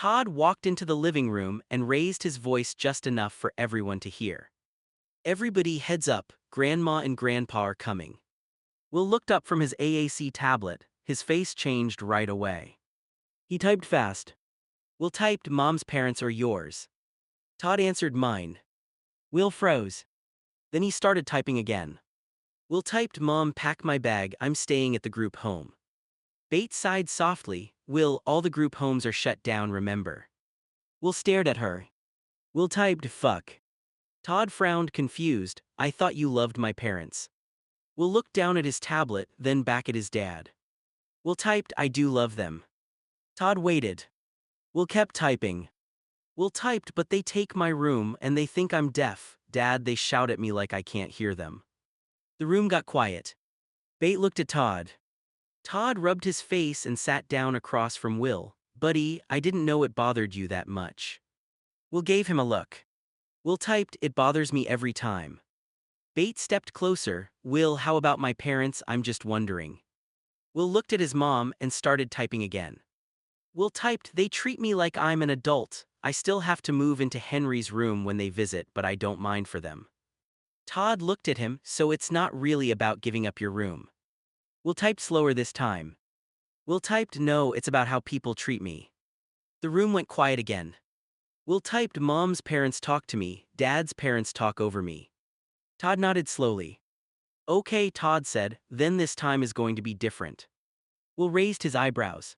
Todd walked into the living room and raised his voice just enough for everyone to hear. Everybody heads up, Grandma and Grandpa are coming. Will looked up from his AAC tablet, his face changed right away. He typed fast. Will typed Mom's parents or yours. Todd answered mine. Will froze. Then he started typing again. Will typed Mom pack my bag, I'm staying at the group home. Bate sighed softly, Will all the group homes are shut down remember. Will stared at her. Will typed fuck. Todd frowned confused, I thought you loved my parents. Will looked down at his tablet, then back at his dad. Will typed I do love them. Todd waited. Will kept typing. Will typed but they take my room and they think I'm deaf, Dad they shout at me like I can't hear them. The room got quiet. Bate looked at Todd. Todd rubbed his face and sat down across from Will. Buddy, I didn't know it bothered you that much. Will gave him a look. Will typed it bothers me every time. Bate stepped closer, Will how about my parents I'm just wondering. Will looked at his mom and started typing again. Will typed they treat me like I'm an adult, I still have to move into Henry's room when they visit but I don't mind for them. Todd looked at him so it's not really about giving up your room. Will typed slower this time. Will typed no it's about how people treat me. The room went quiet again. Will typed Mom's parents talk to me, Dad's parents talk over me. Todd nodded slowly. Okay Todd said, then this time is going to be different. Will raised his eyebrows.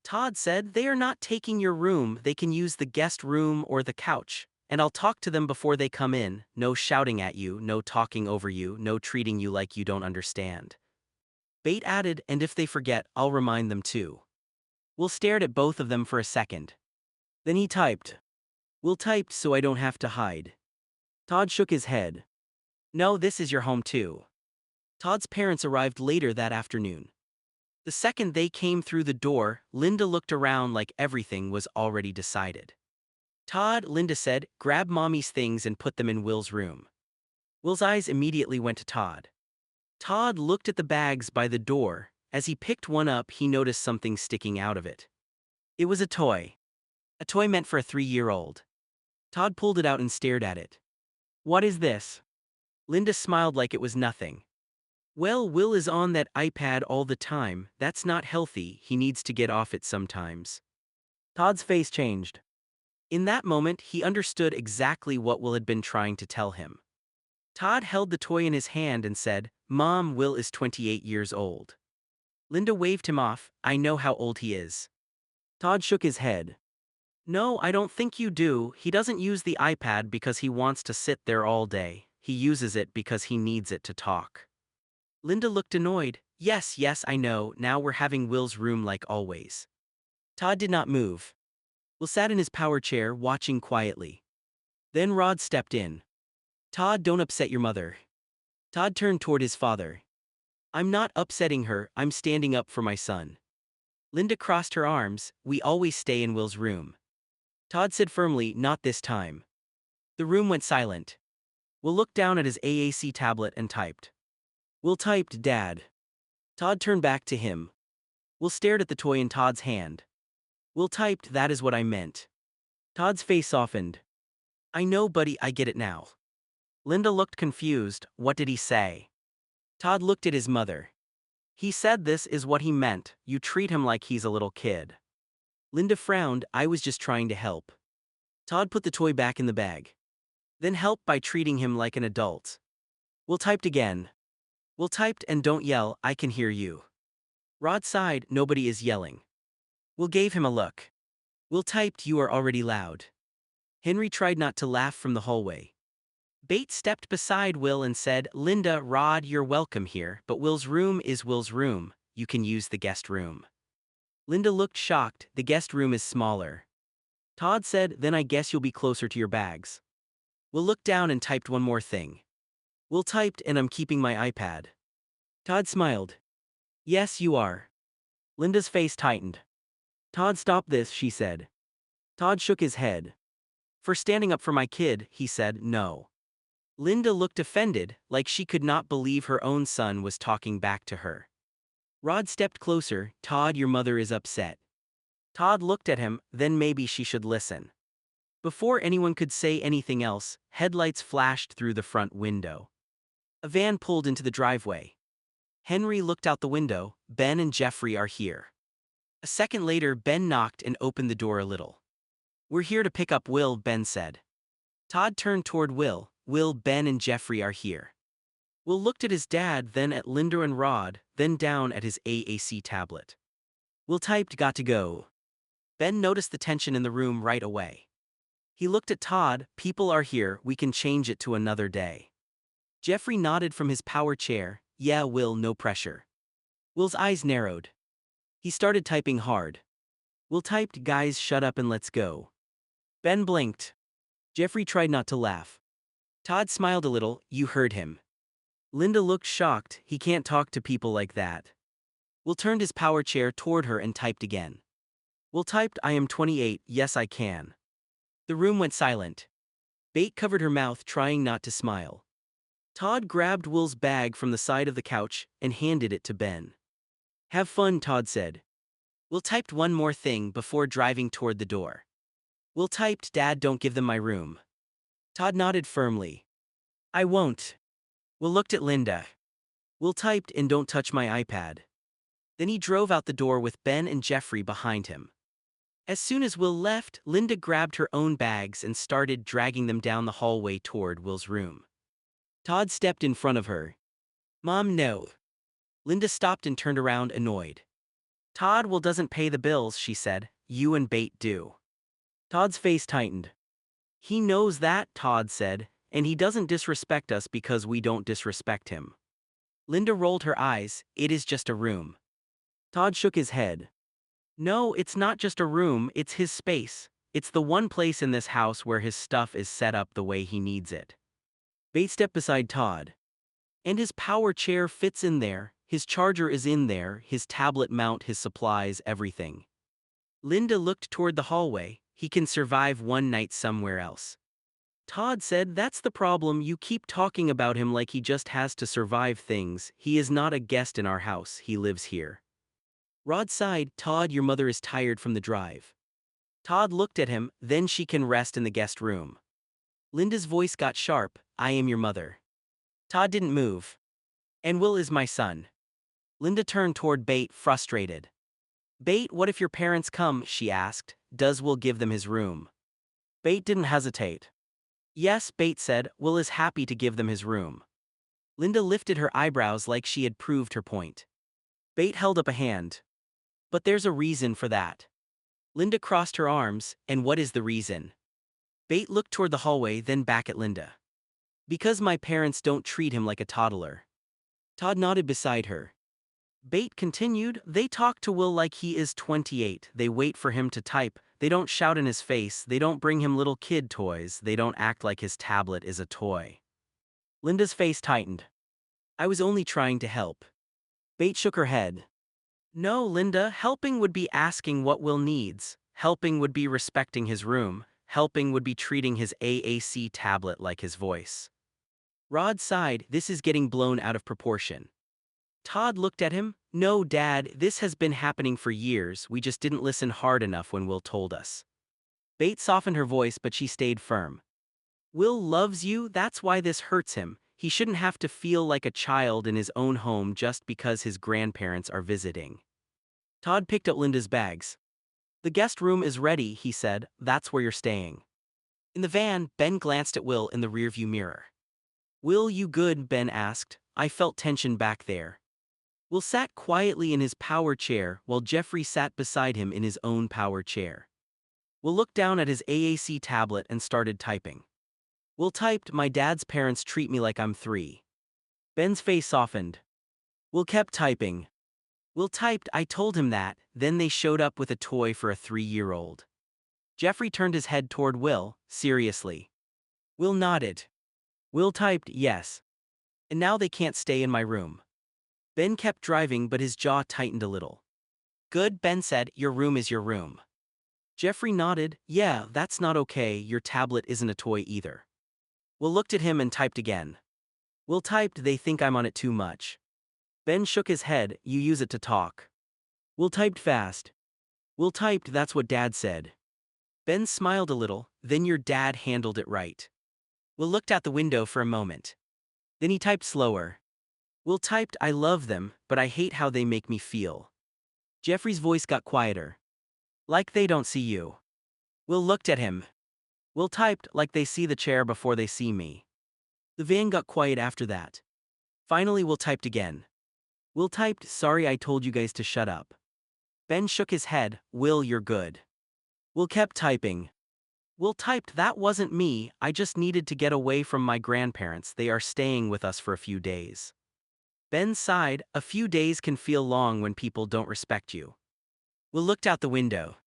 Todd said they are not taking your room, they can use the guest room or the couch, and I'll talk to them before they come in, no shouting at you, no talking over you, no treating you like you don't understand. Bate added, and if they forget, I'll remind them too. Will stared at both of them for a second. Then he typed. Will typed so I don't have to hide. Todd shook his head. No, this is your home too. Todd's parents arrived later that afternoon. The second they came through the door, Linda looked around like everything was already decided. Todd, Linda said, grab Mommy's things and put them in Will's room. Will's eyes immediately went to Todd. Todd looked at the bags by the door. As he picked one up, he noticed something sticking out of it. It was a toy. A toy meant for a 3-year-old. Todd pulled it out and stared at it. What is this? Linda smiled like it was nothing. Well, Will is on that iPad all the time, that's not healthy, he needs to get off it sometimes. Todd's face changed. In that moment, he understood exactly what Will had been trying to tell him. Todd held the toy in his hand and said, Mom, Will is 28 years old. Linda waved him off, I know how old he is. Todd shook his head. No, I don't think you do, he doesn't use the iPad because he wants to sit there all day, he uses it because he needs it to talk. Linda looked annoyed. Yes, I know, now we're having Will's room like always. Todd did not move. Will sat in his power chair, watching quietly. Then Rod stepped in. Todd, don't upset your mother. Todd turned toward his father. I'm not upsetting her, I'm standing up for my son. Linda crossed her arms, we always stay in Will's room. Todd said firmly, not this time. The room went silent. Will looked down at his AAC tablet and typed. Will typed, Dad. Todd turned back to him. Will stared at the toy in Todd's hand. Will typed, that is what I meant. Todd's face softened. I know, buddy, I get it now. Linda looked confused, what did he say? Todd looked at his mother. He said this is what he meant, you treat him like he's a little kid. Linda frowned, I was just trying to help. Todd put the toy back in the bag. Then help by treating him like an adult. Will typed again. Will typed and don't yell, I can hear you. Rod sighed, nobody is yelling. Will gave him a look. Will typed you are already loud. Henry tried not to laugh from the hallway. Bate stepped beside Will and said, Linda, Rod, you're welcome here, but Will's room is Will's room, you can use the guest room. Linda looked shocked, the guest room is smaller. Todd said, then I guess you'll be closer to your bags. Will looked down and typed one more thing. Will typed and I'm keeping my iPad. Todd smiled. Yes, you are. Linda's face tightened. Todd, stop this, she said. Todd shook his head. For standing up for my kid, he said, no. Linda looked offended, like she could not believe her own son was talking back to her. Rod stepped closer, Todd, your mother is upset. Todd looked at him, then maybe she should listen. Before anyone could say anything else, headlights flashed through the front window. A van pulled into the driveway. Henry looked out the window. Ben and Jeffrey are here. A second later, Ben knocked and opened the door a little. We're here to pick up Will, Ben said. Todd turned toward Will. Will, Ben and Jeffrey are here. Will looked at his dad, then at Linda and Rod, then down at his AAC tablet. Will typed got to go. Ben noticed the tension in the room right away. He looked at Todd. People are here, we can change it to another day. Jeffrey nodded from his power chair. Yeah, Will, no pressure. Will's eyes narrowed. He started typing hard. Will typed, guys, shut up and let's go. Ben blinked. Jeffrey tried not to laugh. Todd smiled a little. You heard him. Linda looked shocked. He can't talk to people like that. Will turned his power chair toward her and typed again. Will typed, I am 28, yes I can. The room went silent. Bate covered her mouth, trying not to smile. Todd grabbed Will's bag from the side of the couch and handed it to Ben. Have fun, Todd said. Will typed one more thing before driving toward the door. Will typed, Dad, don't give them my room. Todd nodded firmly. I won't. Will looked at Linda. Will typed, and don't touch my iPad. Then he drove out the door with Ben and Jeffrey behind him. As soon as Will left, Linda grabbed her own bags and started dragging them down the hallway toward Will's room. Todd stepped in front of her. Mom, no. Linda stopped and turned around, annoyed. Todd, Will doesn't pay the bills, she said. You and Bate do. Todd's face tightened. He knows that, Todd said, and he doesn't disrespect us because we don't disrespect him. Linda rolled her eyes. It is just a room. Todd shook his head. No, it's not just a room, it's his space. It's the one place in this house where his stuff is set up the way he needs it. Bate stepped beside Todd. And his power chair fits in there, his charger is in there, his tablet mount, his supplies, everything. Linda looked toward the hallway. He can survive one night somewhere else. Todd said, that's the problem, you keep talking about him like he just has to survive things. He is not a guest in our house, he lives here. Rod sighed. Todd, your mother is tired from the drive. Todd looked at him. Then she can rest in the guest room. Linda's voice got sharp. I am your mother. Todd didn't move. And Will is my son. Linda turned toward Bate, frustrated. Bate, what if your parents come, she asked. Does Will give them his room? Bate didn't hesitate. Yes, Bate said, Will is happy to give them his room. Linda lifted her eyebrows like she had proved her point. Bate held up a hand. But there's a reason for that. Linda crossed her arms. And what is the reason? Bate looked toward the hallway, then back at Linda. Because my parents don't treat him like a toddler. Todd nodded beside her. Bate continued, they talk to Will like he is 28, they wait for him to type, they don't shout in his face, they don't bring him little kid toys, they don't act like his tablet is a toy. Linda's face tightened. I was only trying to help. Bate shook her head. No, Linda, helping would be asking what Will needs, helping would be respecting his room, helping would be treating his AAC tablet like his voice. Rod sighed, this is getting blown out of proportion. Todd looked at him. No, Dad, this has been happening for years, we just didn't listen hard enough when Will told us. Bate softened her voice, but she stayed firm. Will loves you, that's why this hurts him. He shouldn't have to feel like a child in his own home just because his grandparents are visiting. Todd picked up Linda's bags. The guest room is ready, he said, that's where you're staying. In the van, Ben glanced at Will in the rearview mirror. Will, you good? Ben asked. I felt tension back there. Will sat quietly in his power chair while Jeffrey sat beside him in his own power chair. Will looked down at his AAC tablet and started typing. Will typed, my dad's parents treat me like I'm 3. Ben's face softened. Will kept typing. Will typed, I told him that, then they showed up with a toy for a 3-year-old. Jeffrey turned his head toward Will, seriously. Will nodded. Will typed, yes. And now they can't stay in my room. Ben kept driving, but his jaw tightened a little. Good, Ben said, your room is your room. Jeffrey nodded, yeah, that's not okay, your tablet isn't a toy either. Will looked at him and typed again. Will typed, they think I'm on it too much. Ben shook his head, you use it to talk. Will typed fast. Will typed, that's what Dad said. Ben smiled a little, then your dad handled it right. Will looked out the window for a moment. Then he typed slower. Will typed, I love them, but I hate how they make me feel. Jeffrey's voice got quieter. Like they don't see you. Will looked at him. Will typed, like they see the chair before they see me. The van got quiet after that. Finally Will typed again. Will typed, sorry I told you guys to shut up. Ben shook his head, Will, you're good. Will kept typing. Will typed, that wasn't me, I just needed to get away from my grandparents, they are staying with us for a few days. Ben sighed, a few days can feel long when people don't respect you. Will looked out the window.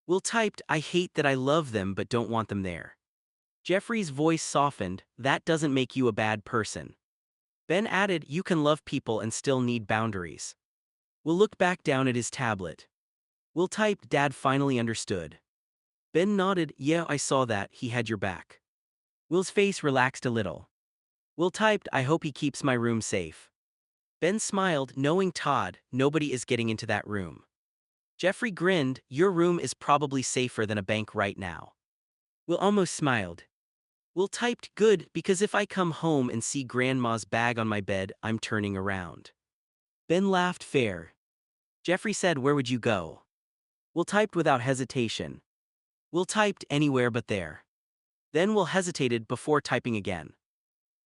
Will typed, I hate that I love them but don't want them there. Jeffrey's voice softened, that doesn't make you a bad person. Ben added, you can love people and still need boundaries. Will looked back down at his tablet. Will typed, Dad finally understood. Ben nodded, yeah, I saw that, he had your back. Will's face relaxed a little. Will typed, I hope he keeps my room safe. Ben smiled, knowing Todd, nobody is getting into that room. Jeffrey grinned, your room is probably safer than a bank right now. Will almost smiled. Will typed, good, because if I come home and see Grandma's bag on my bed, I'm turning around. Ben laughed fair. Jeffrey said, where would you go? Will typed without hesitation. Will typed, anywhere but there. Then Will hesitated before typing again.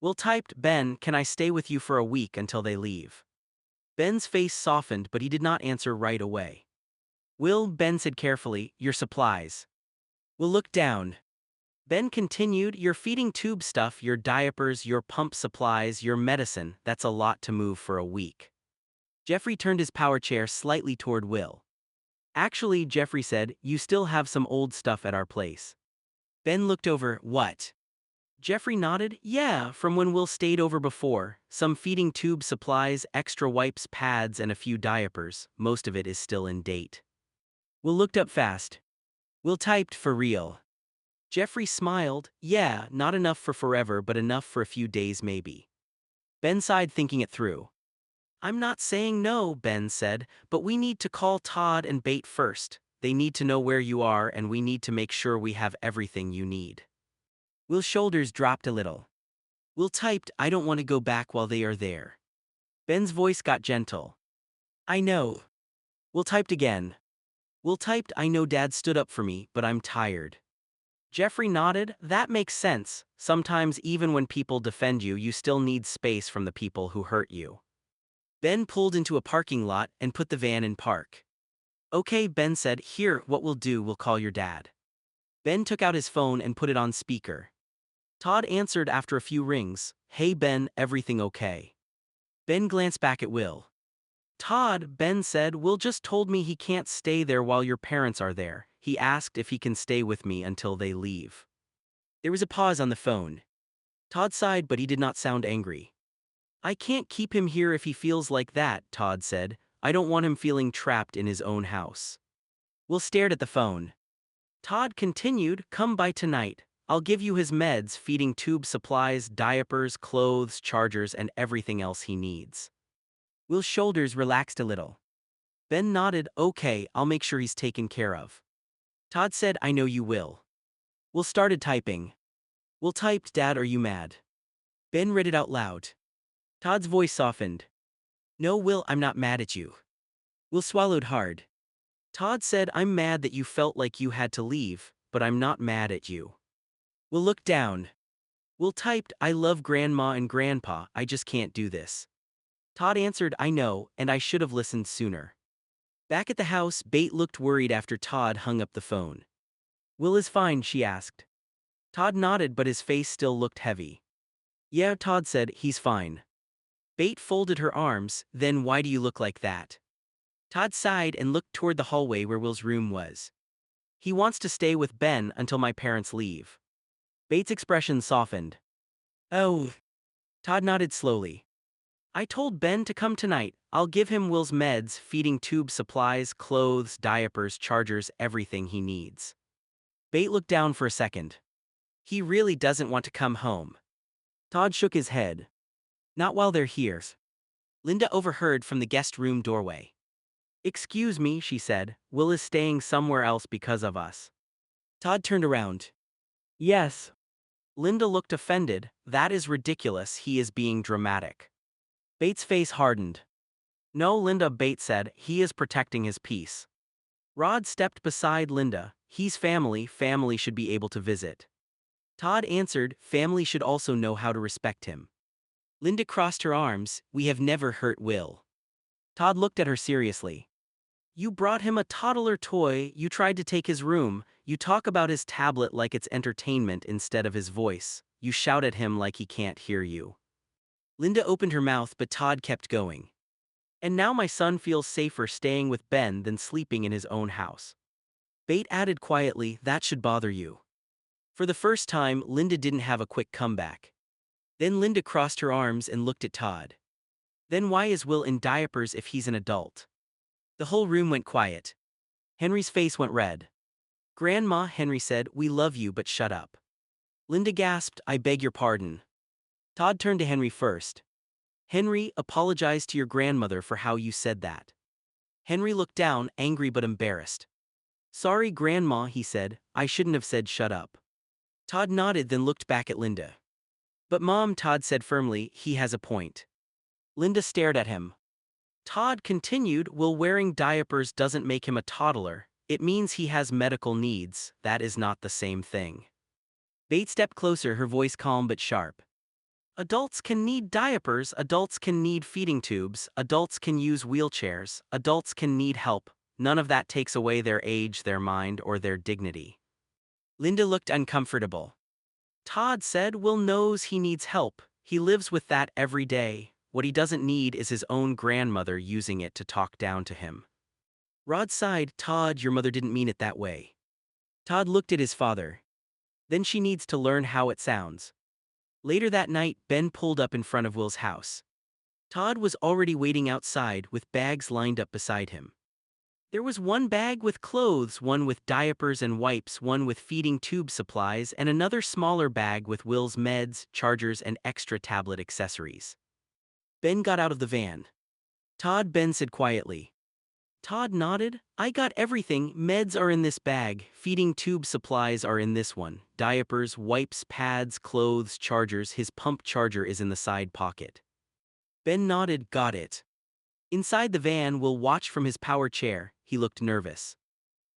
Will typed, Ben, can I stay with you for a week until they leave? Ben's face softened but he did not answer right away. Will, Ben said carefully, your supplies. Will looked down. Ben continued, your feeding tube stuff, your diapers, your pump supplies, your medicine, that's a lot to move for a week. Jeffrey turned his power chair slightly toward Will. Actually, Jeffrey said, you still have some old stuff at our place. Ben looked over, what? Jeffrey nodded, yeah, from when Will stayed over before, some feeding tube supplies, extra wipes, pads, and a few diapers, most of it is still in date. Will looked up fast. Will typed, for real. Jeffrey smiled, yeah, not enough for forever but enough for a few days maybe. Ben sighed thinking it through. I'm not saying no, Ben said, but we need to call Todd and Bate first. They need to know where you are and we need to make sure we have everything you need. Will's shoulders dropped a little. Will typed, I don't want to go back while they are there. Ben's voice got gentle. I know. Will typed again. Will typed, I know Dad stood up for me, but I'm tired. Jeffrey nodded, that makes sense. Sometimes even when people defend you, you still need space from the people who hurt you. Ben pulled into a parking lot and put the van in park. Okay, Ben said, here, what we'll do, we'll call your dad. Ben took out his phone and put it on speaker. Todd answered after a few rings, hey Ben, everything okay? Ben glanced back at Will. Todd, Ben said, Will just told me he can't stay there while your parents are there. He asked if he can stay with me until they leave. There was a pause on the phone. Todd sighed but he did not sound angry. I can't keep him here if he feels like that, Todd said. I don't want him feeling trapped in his own house. Will stared at the phone. Todd continued, come by tonight. I'll give you his meds, feeding tube supplies, diapers, clothes, chargers, and everything else he needs. Will's shoulders relaxed a little. Ben nodded, okay, I'll make sure he's taken care of. Todd said, I know you will. Will started typing. Will typed, Dad, are you mad? Ben read it out loud. Todd's voice softened. No, Will, I'm not mad at you. Will swallowed hard. Todd said, I'm mad that you felt like you had to leave, but I'm not mad at you. Will looked down. Will typed, I love Grandma and Grandpa, I just can't do this. Todd answered, I know, and I should have listened sooner. Back at the house, Bate looked worried after Todd hung up the phone. Will is fine, she asked. Todd nodded but his face still looked heavy. Yeah, Todd said, he's fine. Bate folded her arms, then why do you look like that? Todd sighed and looked toward the hallway where Will's room was. He wants to stay with Ben until my parents leave. Bate's expression softened. Oh. Todd nodded slowly. I told Ben to come tonight. I'll give him Will's meds, feeding tube supplies, clothes, diapers, chargers, everything he needs. Bate looked down for a second. He really doesn't want to come home. Todd shook his head. Not while they're here. Linda overheard from the guest room doorway. Excuse me, she said, Will is staying somewhere else because of us. Todd turned around. Yes. Linda looked offended. That is ridiculous, he is being dramatic. Bates' face hardened. No, Linda, Bates said, he is protecting his peace. Rod stepped beside Linda. He's family, family should be able to visit. Todd answered, family should also know how to respect him. Linda crossed her arms, we have never hurt Will. Todd looked at her seriously. You brought him a toddler toy, you tried to take his room, you talk about his tablet like it's entertainment instead of his voice, you shout at him like he can't hear you. Linda opened her mouth but Todd kept going. And now my son feels safer staying with Ben than sleeping in his own house. Bate added quietly, that should bother you. For the first time, Linda didn't have a quick comeback. Then Linda crossed her arms and looked at Todd. Then why is Will in diapers if he's an adult? The whole room went quiet. Henry's face went red. Grandma, Henry said, we love you but shut up. Linda gasped, I beg your pardon. Todd turned to Henry first. Henry, apologize to your grandmother for how you said that. Henry looked down, angry but embarrassed. Sorry, Grandma, he said, I shouldn't have said shut up. Todd nodded then looked back at Linda. But Mom, Todd said firmly, he has a point. Linda stared at him. Todd continued, Will wearing diapers doesn't make him a toddler, it means he has medical needs, that is not the same thing. Bate stepped closer, her voice calm but sharp. Adults can need diapers, adults can need feeding tubes, adults can use wheelchairs, adults can need help, none of that takes away their age, their mind, or their dignity. Linda looked uncomfortable. Todd said, Will knows he needs help, he lives with that every day, what he doesn't need is his own grandmother using it to talk down to him. Rod sighed, Todd, your mother didn't mean it that way. Todd looked at his father. Then she needs to learn how it sounds. Later that night, Ben pulled up in front of Will's house. Todd was already waiting outside with bags lined up beside him. There was one bag with clothes, one with diapers and wipes, one with feeding tube supplies, and another smaller bag with Will's meds, chargers, and extra tablet accessories. Ben got out of the van. Todd, Ben said quietly. Todd nodded. I got everything, meds are in this bag, feeding tube supplies are in this one, diapers, wipes, pads, clothes, chargers, his pump charger is in the side pocket. Ben nodded, got it. Inside the van, Will watched from his power chair, he looked nervous.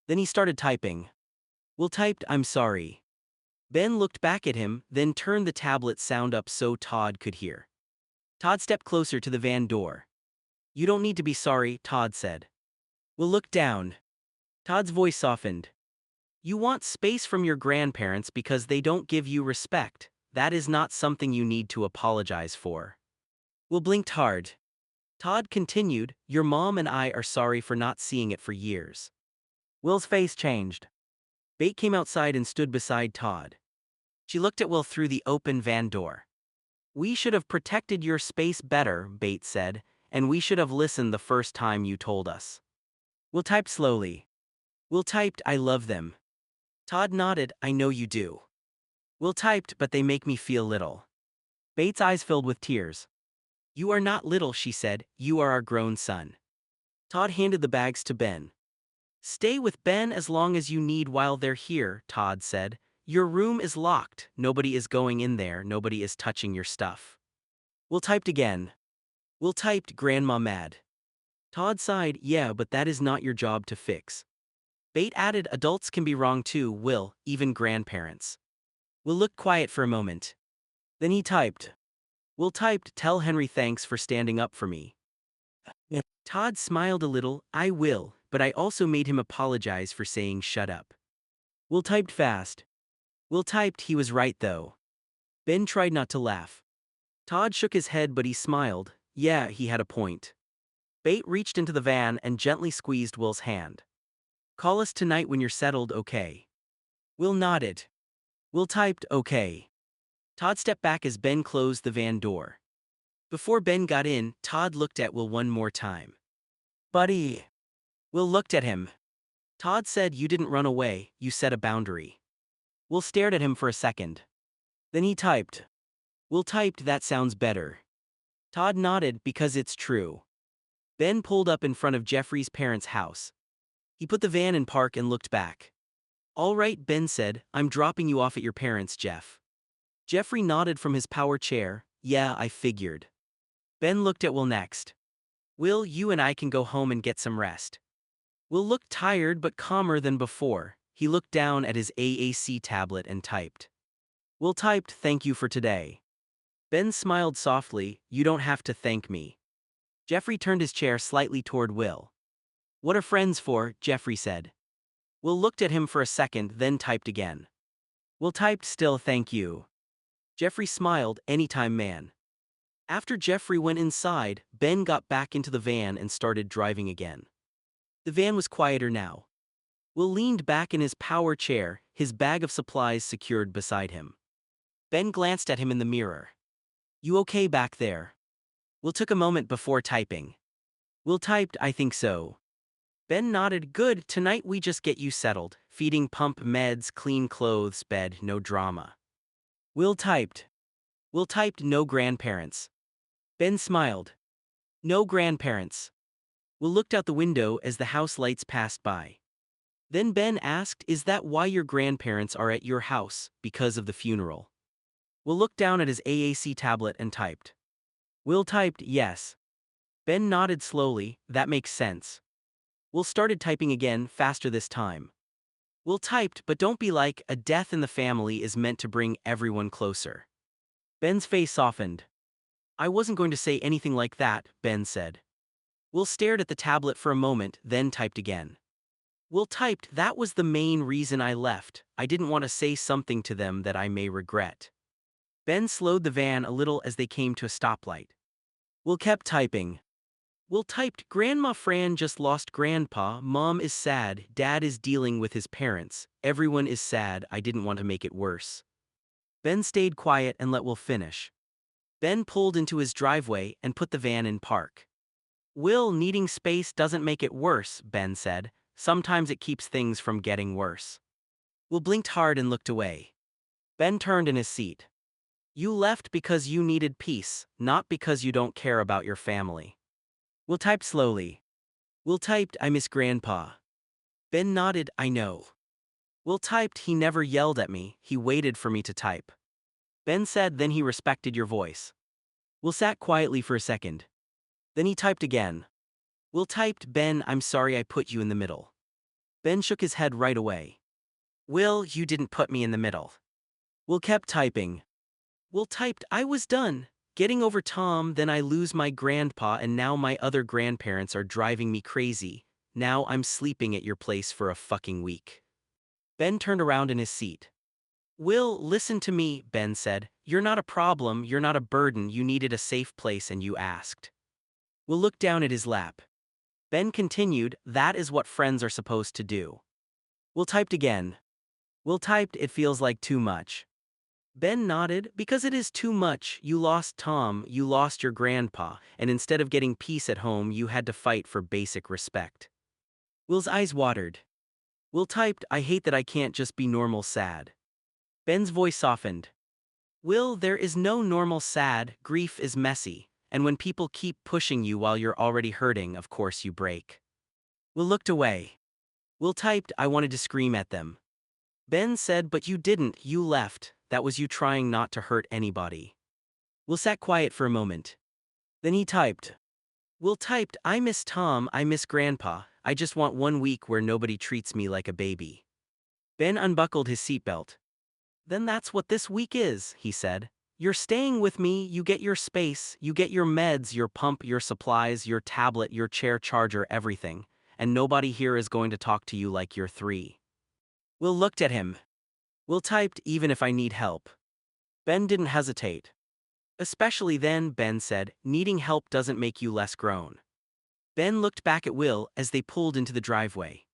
Then he started typing. Will typed, I'm sorry. Ben looked back at him, then turned the tablet sound up so Todd could hear. Todd stepped closer to the van door. You don't need to be sorry, Todd said. Will looked down. Todd's voice softened. You want space from your grandparents because they don't give you respect. That is not something you need to apologize for. Will blinked hard. Todd continued, your mom and I are sorry for not seeing it for years. Will's face changed. Bate came outside and stood beside Todd. She looked at Will through the open van door. We should have protected your space better, Bate said, and we should have listened the first time you told us. Will typed slowly. Will typed, I love them. Todd nodded, I know you do. Will typed, but they make me feel little. Bate's eyes filled with tears. You are not little, she said, you are our grown son. Todd handed the bags to Ben. Stay with Ben as long as you need while they're here, Todd said. Your room is locked, nobody is going in there, nobody is touching your stuff. Will typed again. Will typed, Grandma mad. Todd sighed, yeah, but that is not your job to fix. Bate added, adults can be wrong too, Will, even grandparents. Will looked quiet for a moment. Then he typed. Will typed, tell Henry thanks for standing up for me. Todd smiled a little, I will, but I also made him apologize for saying shut up. Will typed fast. Will typed, he was right though. Ben tried not to laugh. Todd shook his head but he smiled, yeah, he had a point. Bate reached into the van and gently squeezed Will's hand. Call us tonight when you're settled, okay? Will nodded. Will typed, okay. Todd stepped back as Ben closed the van door. Before Ben got in, Todd looked at Will one more time. Buddy. Will looked at him. Todd said, you didn't run away, you set a boundary. Will stared at him for a second. Then he typed. Will typed, that sounds better. Todd nodded, because it's true. Ben pulled up in front of Jeffrey's parents' house. He put the van in park and looked back. All right, Ben said, I'm dropping you off at your parents', Jeff. Jeffrey nodded from his power chair. Yeah, I figured. Ben looked at Will next. Will, you and I can go home and get some rest. Will looked tired but calmer than before. He looked down at his AAC tablet and typed. Will typed, thank you for today. Ben smiled softly, you don't have to thank me. Jeffrey turned his chair slightly toward Will. What are friends for? Jeffrey said. Will looked at him for a second, then typed again. Will typed still thank you. Jeffrey smiled, anytime man. After Jeffrey went inside, Ben got back into the van and started driving again. The van was quieter now. Will leaned back in his power chair, his bag of supplies secured beside him. Ben glanced at him in the mirror. You okay back there? Will took a moment before typing. Will typed, I think so. Ben nodded, good, tonight we just get you settled, feeding, pump, meds, clean clothes, bed, no drama. Will typed, no grandparents. Ben smiled. No grandparents. Will looked out the window as the house lights passed by. Then Ben asked, is that why your grandparents are at your house, because of the funeral? Will looked down at his AAC tablet and typed. Will typed, yes. Ben nodded slowly, that makes sense. Will started typing again, faster this time. Will typed, but don't be like, a death in the family is meant to bring everyone closer. Ben's face softened. I wasn't going to say anything like that, Ben said. Will stared at the tablet for a moment, then typed again. Will typed, that was the main reason I left. I didn't want to say something to them that I may regret. Ben slowed the van a little as they came to a stoplight. Will kept typing. Will typed, Grandma Fran just lost Grandpa, Mom is sad, Dad is dealing with his parents, everyone is sad, I didn't want to make it worse. Ben stayed quiet and let Will finish. Ben pulled into his driveway and put the van in park. Will, needing space doesn't make it worse, Ben said. Sometimes it keeps things from getting worse. Will blinked hard and looked away. Ben turned in his seat. You left because you needed peace, not because you don't care about your family. Will typed slowly. Will typed, I miss Grandpa. Ben nodded, I know. Will typed, he never yelled at me, he waited for me to type. Ben said, then he respected your voice. Will sat quietly for a second. Then he typed again. Will typed, Ben, I'm sorry I put you in the middle. Ben shook his head right away. Will, you didn't put me in the middle. Will kept typing. Will typed, I was done. Getting over Tom, then I lose my grandpa and now my other grandparents are driving me crazy. Now I'm sleeping at your place for a fucking week. Ben turned around in his seat. Will, listen to me, Ben said. You're not a problem, you're not a burden, you needed a safe place and you asked. Will looked down at his lap. Ben continued, that is what friends are supposed to do. Will typed again. Will typed, it feels like too much. Ben nodded, because it is too much, you lost Tom, you lost your grandpa, and instead of getting peace at home you had to fight for basic respect. Will's eyes watered. Will typed, I hate that I can't just be normal sad. Ben's voice softened. Will, there is no normal sad, grief is messy, and when people keep pushing you while you're already hurting, of course you break. Will looked away. Will typed, I wanted to scream at them. Ben said, but you didn't, you left, that was you trying not to hurt anybody. Will sat quiet for a moment. Then he typed. Will typed, I miss Tom, I miss Grandpa, I just want 1 week where nobody treats me like a baby. Ben unbuckled his seatbelt. Then that's what this week is, he said. You're staying with me, you get your space, you get your meds, your pump, your supplies, your tablet, your chair charger, everything, and nobody here is going to talk to you like you're 3. Will looked at him. Will typed, even if I need help. Ben didn't hesitate. Especially then, Ben said, needing help doesn't make you less grown. Ben looked back at Will as they pulled into the driveway.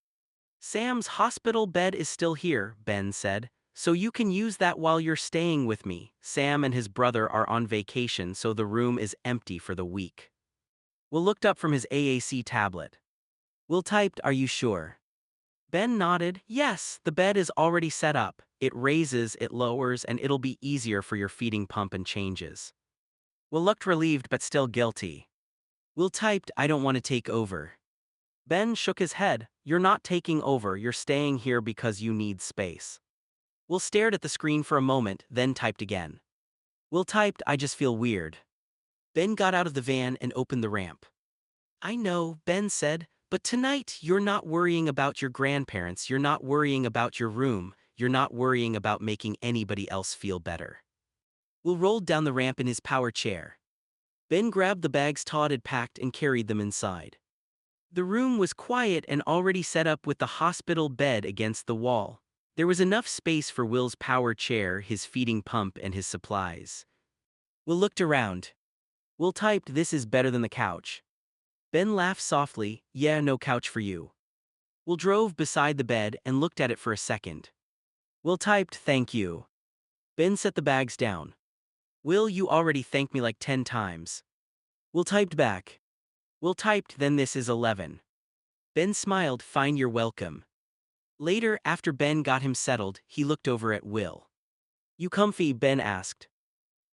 Sam's hospital bed is still here, Ben said, so you can use that while you're staying with me. Sam and his brother are on vacation, so the room is empty for the week. Will looked up from his AAC tablet. Will typed, are you sure? Ben nodded, yes, the bed is already set up. It raises, it lowers, and it'll be easier for your feeding pump and changes. Will looked relieved but still guilty. Will typed, I don't want to take over. Ben shook his head, you're not taking over, you're staying here because you need space. Will stared at the screen for a moment, then typed again. Will typed, I just feel weird. Ben got out of the van and opened the ramp. I know, Ben said, but tonight you're not worrying about your grandparents, you're not worrying about your room, you're not worrying about making anybody else feel better. Will rolled down the ramp in his power chair. Ben grabbed the bags Todd had packed and carried them inside. The room was quiet and already set up with the hospital bed against the wall. There was enough space for Will's power chair, his feeding pump, and his supplies. Will looked around. Will typed, this is better than the couch. Ben laughed softly, yeah, no couch for you. Will drove beside the bed and looked at it for a second. Will typed, thank you. Ben set the bags down. Will, you already thanked me like 10 times. Will typed back. Will typed, then this is 11. Ben smiled, fine, you're welcome. Later, after Ben got him settled, he looked over at Will. You comfy? Ben asked.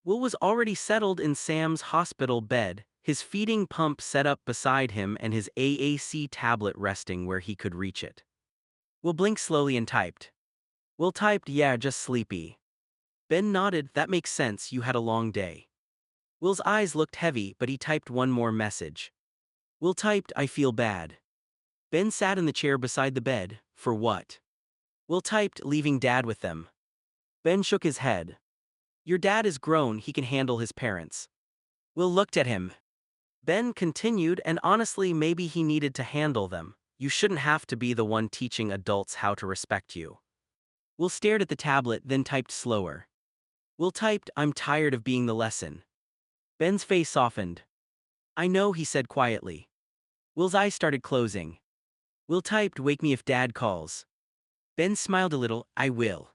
Will was already settled in Sam's hospital bed, his feeding pump set up beside him and his AAC tablet resting where he could reach it. Will blinked slowly and typed. Will typed, yeah, just sleepy. Ben nodded, that makes sense, you had a long day. Will's eyes looked heavy, but he typed one more message. Will typed, I feel bad. Ben sat in the chair beside the bed, for what? Will typed, leaving Dad with them. Ben shook his head. Your dad is grown, he can handle his parents. Will looked at him. Ben continued, and honestly maybe he needed to handle them. You shouldn't have to be the one teaching adults how to respect you. Will stared at the tablet, then typed slower. Will typed, I'm tired of being the lesson. Ben's face softened. I know, he said quietly. Will's eyes started closing. Will typed, wake me if Dad calls. Ben smiled a little, I will.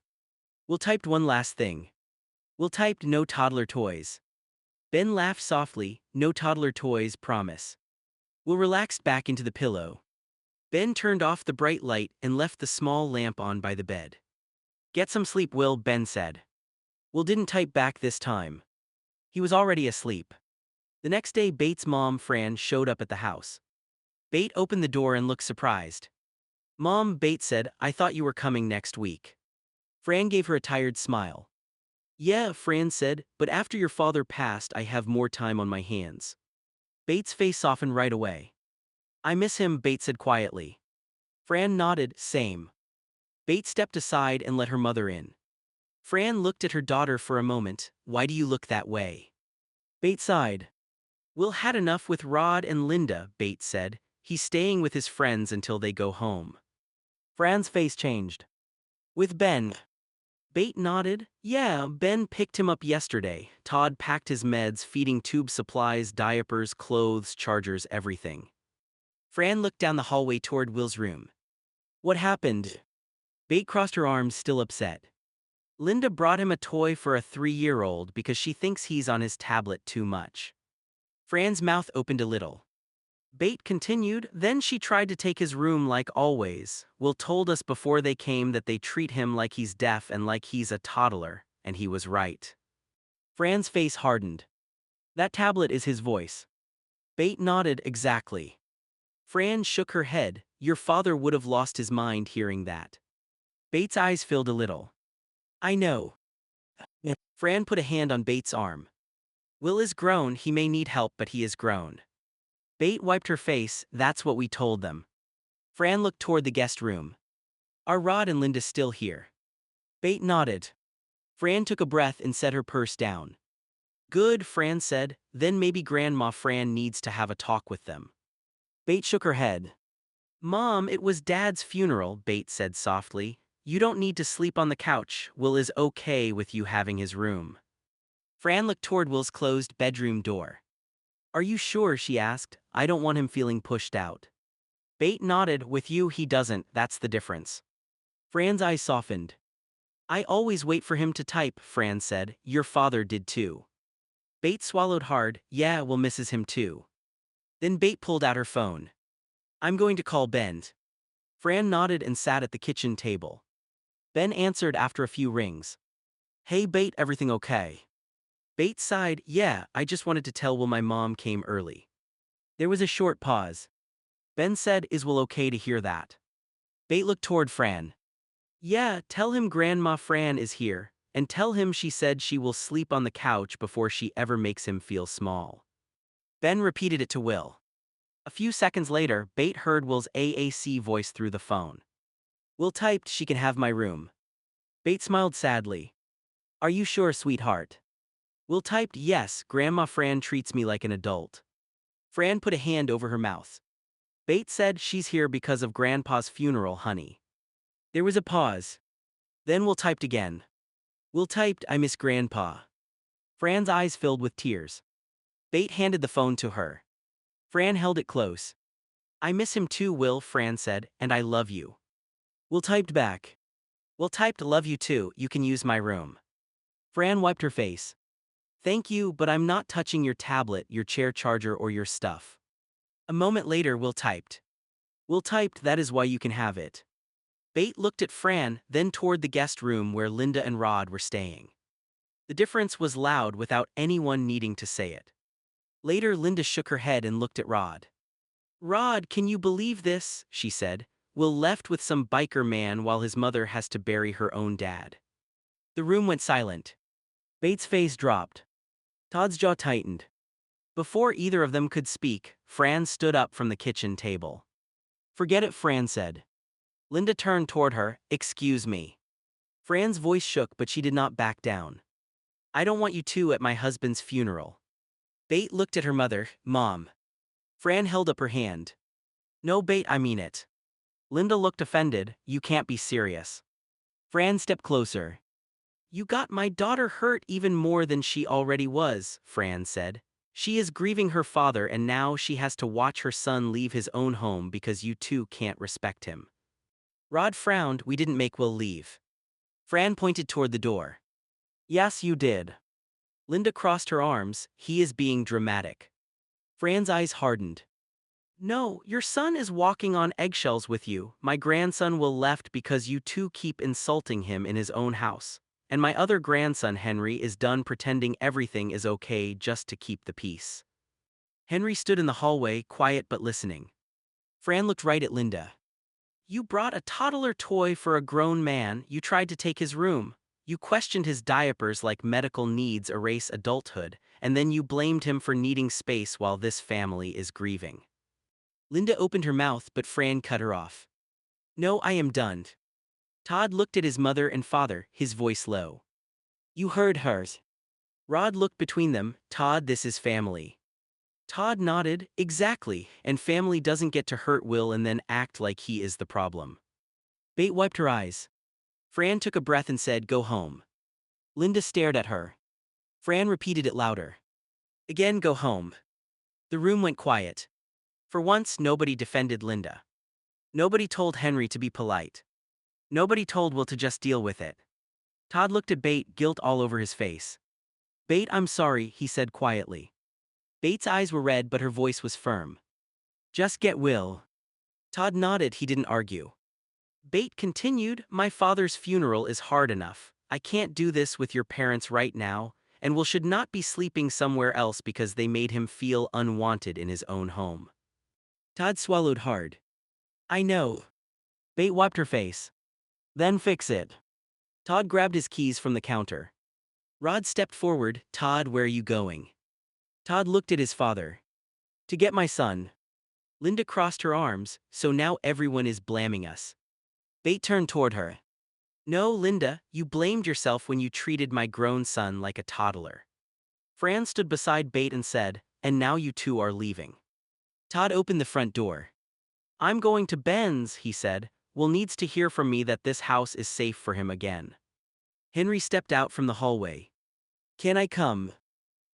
Will typed one last thing. Will typed, no toddler toys. Ben laughed softly, no toddler toys, promise. Will relaxed back into the pillow. Ben turned off the bright light and left the small lamp on by the bed. Get some sleep, Will, Ben said. Will didn't type back this time. He was already asleep. The next day, Bate's mom, Fran, showed up at the house. Bate opened the door and looked surprised. Mom, Bate said, I thought you were coming next week. Fran gave her a tired smile. Yeah, Fran said, but after your father passed, I have more time on my hands. Bate's face softened right away. I miss him, Bate said quietly. Fran nodded, same. Bate stepped aside and let her mother in. Fran looked at her daughter for a moment, why do you look that way? Bate sighed. Will had enough with Rod and Linda, Bate said. He's staying with his friends until they go home. Fran's face changed. With Ben. Bate nodded. Yeah, Ben picked him up yesterday. Todd packed his meds, feeding tube supplies, diapers, clothes, chargers, everything. Fran looked down the hallway toward Will's room. What happened? Bate crossed her arms, still upset. Linda brought him a toy for a 3-year-old because she thinks he's on his tablet too much. Fran's mouth opened a little. Bate continued, then she tried to take his room like always. Will told us before they came that they treat him like he's deaf and like he's a toddler, and he was right. Fran's face hardened. That tablet is his voice. Bate nodded, exactly. Fran shook her head, your father would have lost his mind hearing that. Bate's eyes filled a little. I know. Fran put a hand on Bate's arm. Will is grown, he may need help but he is grown. Bate wiped her face, that's what we told them. Fran looked toward the guest room. Are Rod and Linda still here? Bate nodded. Fran took a breath and set her purse down. Good, Fran said, then maybe Grandma Fran needs to have a talk with them. Bate shook her head. Mom, it was Dad's funeral, Bate said softly. You don't need to sleep on the couch, Will is okay with you having his room. Fran looked toward Will's closed bedroom door. Are you sure, she asked, I don't want him feeling pushed out. Bate nodded, with you he doesn't, that's the difference. Fran's eyes softened. I always wait for him to type, Fran said, your father did too. Bate swallowed hard, yeah, Will misses him too. Then Bate pulled out her phone. I'm going to call Ben. Fran nodded and sat at the kitchen table. Ben answered after a few rings. Hey Bate, everything okay? Bate sighed, yeah, I just wanted to tell Will my mom came early. There was a short pause. Ben said, "Is will okay to hear that?" Bate looked toward Fran. "Yeah, tell him Grandma Fran is here, and tell him she said she will sleep on the couch before she ever makes him feel small." Ben repeated it to Will. A few seconds later, Bate heard Will's AAC voice through the phone. Will typed, "She can have my room." Bate smiled sadly. "Are you sure, sweetheart?" Will typed, "Yes, Grandma Fran treats me like an adult." Fran put a hand over her mouth. Bate said, "She's here because of Grandpa's funeral, honey." There was a pause. Then Will typed again. Will typed, "I miss Grandpa." Fran's eyes filled with tears. Bate handed the phone to her. Fran held it close. "I miss him too, Will," Fran said, "and I love you." Will typed back. Will typed, "Love you too, you can use my room." Fran wiped her face. "Thank you, but I'm not touching your tablet, your chair charger or your stuff." A moment later Will typed. Will typed, "That is why you can have it." Bate looked at Fran, then toward the guest room where Linda and Rod were staying. The difference was loud without anyone needing to say it. Later Linda shook her head and looked at Rod. "Rod, can you believe this?" she said. "Will left with some biker man while his mother has to bury her own dad." The room went silent. Bate's face dropped. Todd's jaw tightened. Before either of them could speak, Fran stood up from the kitchen table. "Forget it," Fran said. Linda turned toward her. "Excuse me." Fran's voice shook, but she did not back down. "I don't want you two at my husband's funeral." Bate looked at her mother. "Mom." Fran held up her hand. "No, Bate, I mean it." Linda looked offended. "You can't be serious." Fran stepped closer. "You got my daughter hurt even more than she already was," Fran said. "She is grieving her father and now she has to watch her son leave his own home because you two can't respect him." Rod frowned. "We didn't make Will leave." Fran pointed toward the door. "Yes, you did." Linda crossed her arms. "He is being dramatic." Fran's eyes hardened. "No, your son is walking on eggshells with you. My grandson Will left because you two keep insulting him in his own house. And my other grandson Henry is done pretending everything is okay just to keep the peace." Henry stood in the hallway, quiet but listening. Fran looked right at Linda. "You brought a toddler toy for a grown man, you tried to take his room. You questioned his diapers like medical needs erase adulthood, and then you blamed him for needing space while this family is grieving." Linda opened her mouth, but Fran cut her off. "No, I am done." Todd looked at his mother and father, his voice low. "You heard hers." Rod looked between them. "Todd, this is family." Todd nodded. "Exactly, and family doesn't get to hurt Will and then act like he is the problem." Bate wiped her eyes. Fran took a breath and said, "Go home." Linda stared at her. Fran repeated it louder. "Again, go home." The room went quiet. For once, nobody defended Linda. Nobody told Henry to be polite. Nobody told Will to just deal with it. Todd looked at Bate, guilt all over his face. "Bate, I'm sorry," he said quietly. Bate's eyes were red, but her voice was firm. "Just get Will." Todd nodded. He didn't argue. Bate continued, "My father's funeral is hard enough. I can't do this with your parents right now, and Will should not be sleeping somewhere else because they made him feel unwanted in his own home." Todd swallowed hard. "I know." Bate wiped her face. "Then fix it." Todd grabbed his keys from the counter. Rod stepped forward. "Todd, where are you going?" Todd looked at his father. "To get my son." Linda crossed her arms. "So now everyone is blaming us." Bate turned toward her. "No, Linda, you blamed yourself when you treated my grown son like a toddler." Fran stood beside Bate and said, "And now you two are leaving." Todd opened the front door. "I'm going to Ben's," he said. "Will needs to hear from me that this house is safe for him again." Henry stepped out from the hallway. "Can I come?"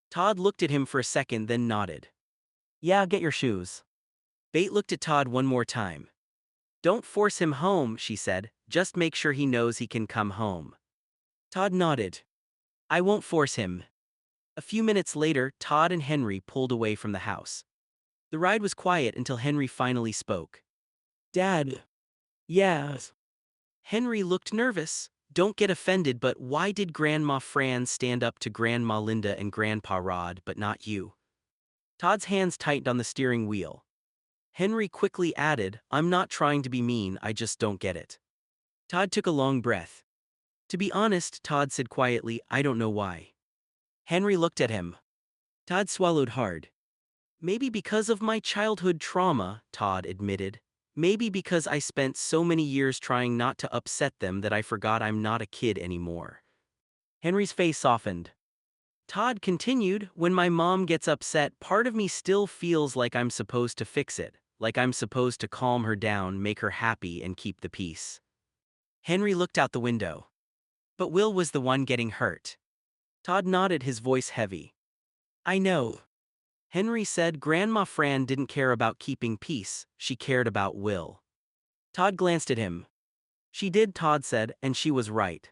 Todd looked at him for a second, then nodded. "Yeah, get your shoes." Bate looked at Todd one more time. "Don't force him home," she said. "Just make sure he knows he can come home." Todd nodded. "I won't force him." A few minutes later, Todd and Henry pulled away from the house. The ride was quiet until Henry finally spoke. "Dad." "Yes." Henry looked nervous. "Don't get offended, but why did Grandma Fran stand up to Grandma Linda and Grandpa Rod but not you?" Todd's hands tightened on the steering wheel. Henry quickly added, I'm not trying to be mean, I just don't get it. Todd took a long breath. To be honest, Todd said quietly, I don't know why. Henry looked at him. Todd swallowed hard. Maybe because of my childhood trauma, Todd admitted. Maybe because I spent so many years trying not to upset them that I forgot I'm not a kid anymore. Henry's face softened. Todd continued, when my mom gets upset, part of me still feels like I'm supposed to fix it, like I'm supposed to calm her down, make her happy, and keep the peace. Henry looked out the window. But Will was the one getting hurt. Todd nodded, his voice heavy. I know. Henry said Grandma Fran didn't care about keeping peace, she cared about Will. Todd glanced at him. She did, Todd said, and she was right.